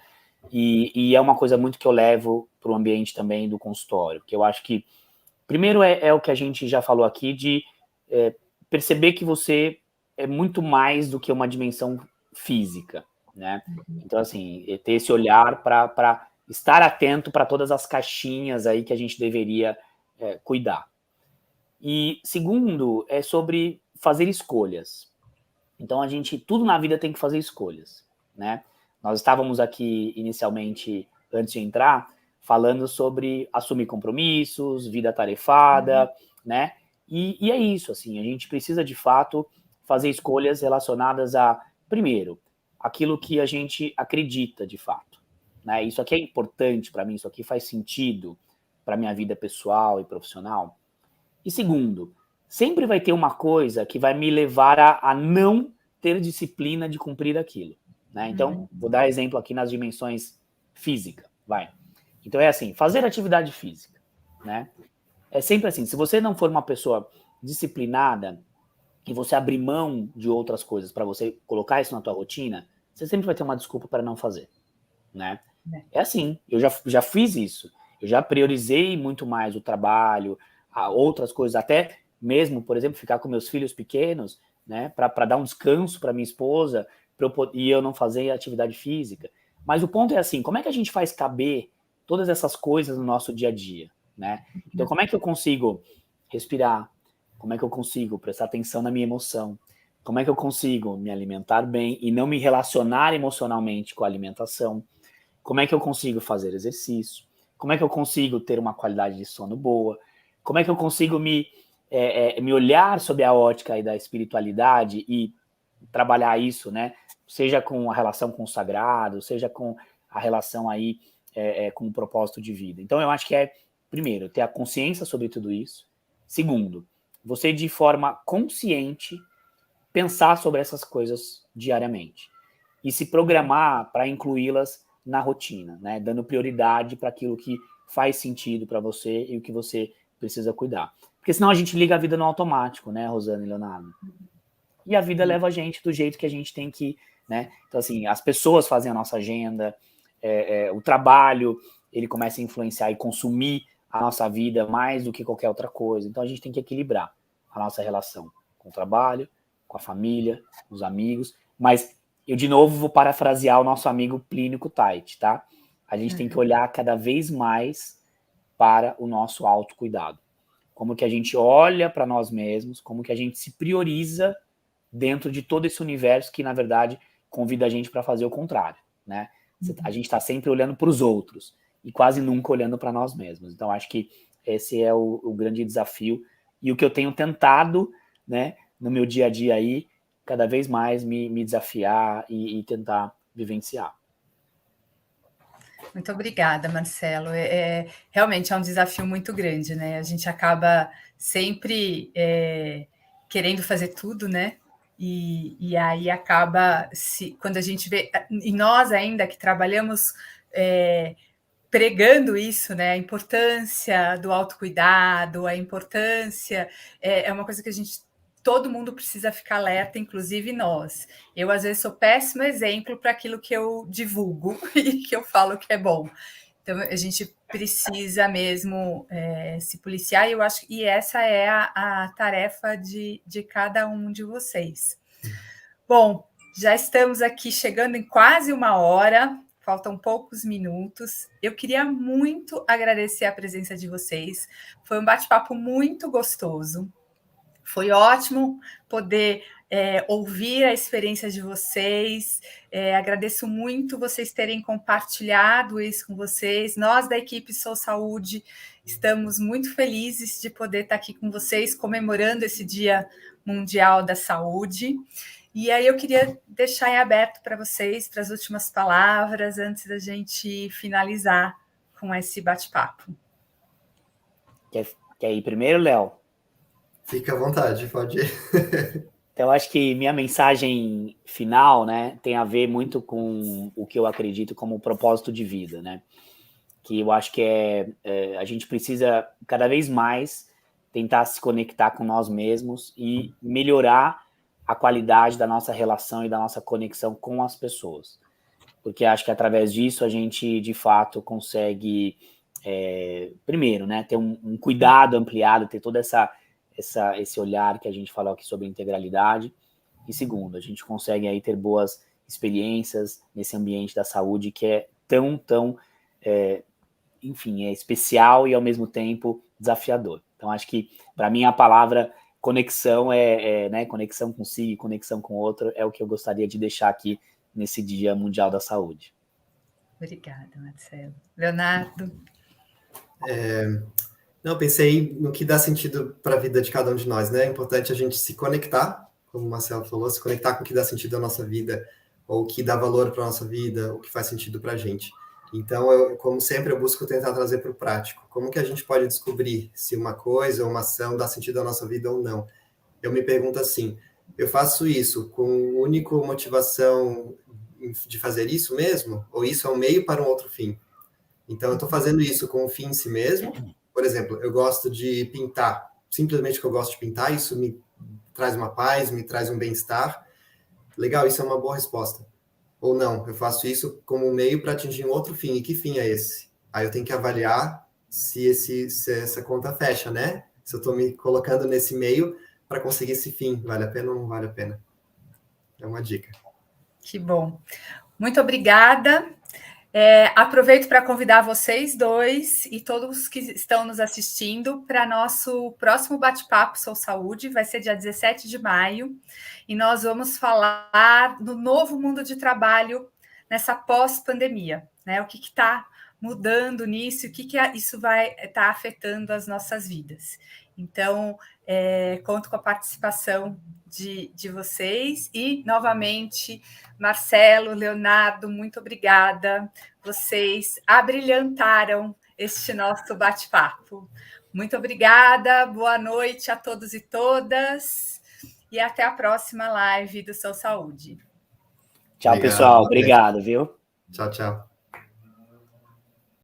E é uma coisa muito que eu levo para o ambiente também do consultório, que eu acho que, primeiro, é o que a gente já falou aqui, de perceber que você é muito mais do que uma dimensão física, né? Então, assim, ter esse olhar para estar atento para todas as caixinhas aí que a gente deveria cuidar. E segundo, é sobre fazer escolhas. Então, tudo na vida tem que fazer escolhas, né? Nós estávamos aqui inicialmente, antes de entrar, falando sobre assumir compromissos, vida tarefada, né? E é isso, assim, a gente precisa, de fato, fazer escolhas relacionadas a, primeiro, aquilo que a gente acredita, de fato, né? Isso aqui é importante para mim, isso aqui faz sentido para minha vida pessoal e profissional. E segundo, sempre vai ter uma coisa que vai me levar a não ter disciplina de cumprir aquilo, né? Então, vou dar exemplo aqui nas dimensões física, vai. Então é assim, fazer atividade física, né? É sempre assim, se você não for uma pessoa disciplinada e você abrir mão de outras coisas para você colocar isso na tua rotina, você sempre vai ter uma desculpa para não fazer, né? É assim, eu já fiz isso, eu já priorizei muito mais o trabalho, outras coisas, até mesmo, por exemplo, ficar com meus filhos pequenos, né, para dar um descanso para minha esposa, e eu não fazer atividade física. Mas o ponto é assim, como é que a gente faz caber todas essas coisas no nosso dia a dia, né? Então, como é que eu consigo respirar? Como é que eu consigo prestar atenção na minha emoção? Como é que eu consigo me alimentar bem e não me relacionar emocionalmente com a alimentação? Como é que eu consigo fazer exercício? Como é que eu consigo ter uma qualidade de sono boa? Como é que eu consigo me olhar sob a ótica aí da espiritualidade e trabalhar isso, né? Seja com a relação com o sagrado, seja com a relação aí com o propósito de vida. Então, eu acho que primeiro, ter a consciência sobre tudo isso. Segundo, você de forma consciente pensar sobre essas coisas diariamente e se programar para incluí-las na rotina, né? Dando prioridade para aquilo que faz sentido para você e o que você precisa cuidar. Porque senão a gente liga a vida no automático, né, Rosana e Leonardo? E a vida leva a gente do jeito que a gente tem que, né? Então, assim, as pessoas fazem a nossa agenda, o trabalho, ele começa a influenciar e consumir a nossa vida mais do que qualquer outra coisa. Então, a gente tem que equilibrar a nossa relação com o trabalho, com a família, com os amigos. Mas eu, de novo, vou parafrasear o nosso amigo Plínio Kutaiti, tá? A gente tem que olhar cada vez mais para o nosso autocuidado. Como que a gente olha para nós mesmos, como que a gente se prioriza dentro de todo esse universo que, na verdade, convida a gente para fazer o contrário, né? A gente está sempre olhando para os outros e quase nunca olhando para nós mesmos. Então, acho que esse é o grande desafio e o que eu tenho tentado, né, no meu dia a dia aí, cada vez mais me desafiar e tentar vivenciar. Muito obrigada, Marcelo. Realmente é um desafio muito grande, né? A gente acaba sempre querendo fazer tudo, né? E aí acaba, quando a gente vê, e nós ainda que trabalhamos pregando isso, né? A importância do autocuidado, a importância, é uma coisa que todo mundo precisa ficar alerta, inclusive nós. Eu, às vezes, sou péssimo exemplo para aquilo que eu divulgo e que eu falo que é bom. Então, a gente precisa mesmo se policiar, e eu acho que essa é a tarefa de cada um de vocês. Bom, já estamos aqui chegando em quase 1 hora, faltam poucos minutos. Eu queria muito agradecer a presença de vocês. Foi um bate-papo muito gostoso. Foi ótimo poder ouvir a experiência de vocês. Agradeço muito vocês terem compartilhado isso com vocês. Nós, da equipe Sou Saúde, estamos muito felizes de poder estar aqui com vocês, comemorando esse Dia Mundial da Saúde. E aí eu queria deixar em aberto para vocês, para as últimas palavras, antes da gente finalizar com esse bate-papo. Quer ir primeiro, Léo? Fica à vontade, pode ir. Então, acho que minha mensagem final, né, tem a ver muito com o que eu acredito como propósito de vida, né? Que eu acho que a gente precisa cada vez mais tentar se conectar com nós mesmos e melhorar a qualidade da nossa relação e da nossa conexão com as pessoas. Porque acho que através disso a gente, de fato, consegue, primeiro, né, ter um cuidado ampliado, ter toda esse olhar que a gente falou aqui sobre integralidade. E segundo, a gente consegue aí ter boas experiências nesse ambiente da saúde que é tão enfim, é especial e ao mesmo tempo desafiador. Então, acho que, para mim, a palavra conexão né, conexão consigo, conexão com o outro, é o que eu gostaria de deixar aqui nesse Dia Mundial da Saúde. Obrigada, Marcelo. Leonardo? Não, pensei no que dá sentido para a vida de cada um de nós, né? É importante a gente se conectar, como o Marcelo falou, se conectar com o que dá sentido à nossa vida, ou o que dá valor para a nossa vida, o que faz sentido para a gente. Então, como sempre, eu busco tentar trazer para o prático. Como que a gente pode descobrir se uma coisa ou uma ação dá sentido à nossa vida ou não? Eu me pergunto assim, eu faço isso com a única motivação de fazer isso mesmo? Ou isso é um meio para um outro fim? Então, eu estou fazendo isso com o fim em si mesmo. Por exemplo, eu gosto de pintar. Simplesmente porque eu gosto de pintar, isso me traz uma paz, me traz um bem-estar. Legal, isso é uma boa resposta. Ou não, eu faço isso como um meio para atingir um outro fim. E que fim é esse? Aí eu tenho que avaliar se essa conta fecha, né? Se eu estou me colocando nesse meio para conseguir esse fim. Vale a pena ou não vale a pena? É uma dica. Que bom. Muito obrigada. Aproveito para convidar vocês dois e todos que estão nos assistindo para nosso próximo bate-papo Sou Saúde, vai ser dia 17 de maio, e nós vamos falar do novo mundo de trabalho nessa pós-pandemia, né? O que está mudando nisso, o que isso vai estar afetando as nossas vidas. Então, conto com a participação de vocês e, novamente, Marcelo, Leonardo, muito obrigada. Vocês abrilhantaram este nosso bate-papo. Muito obrigada, boa noite a todos e todas e até a próxima live do Sou Saúde. Tchau, pessoal. Obrigado, viu? Tchau, tchau.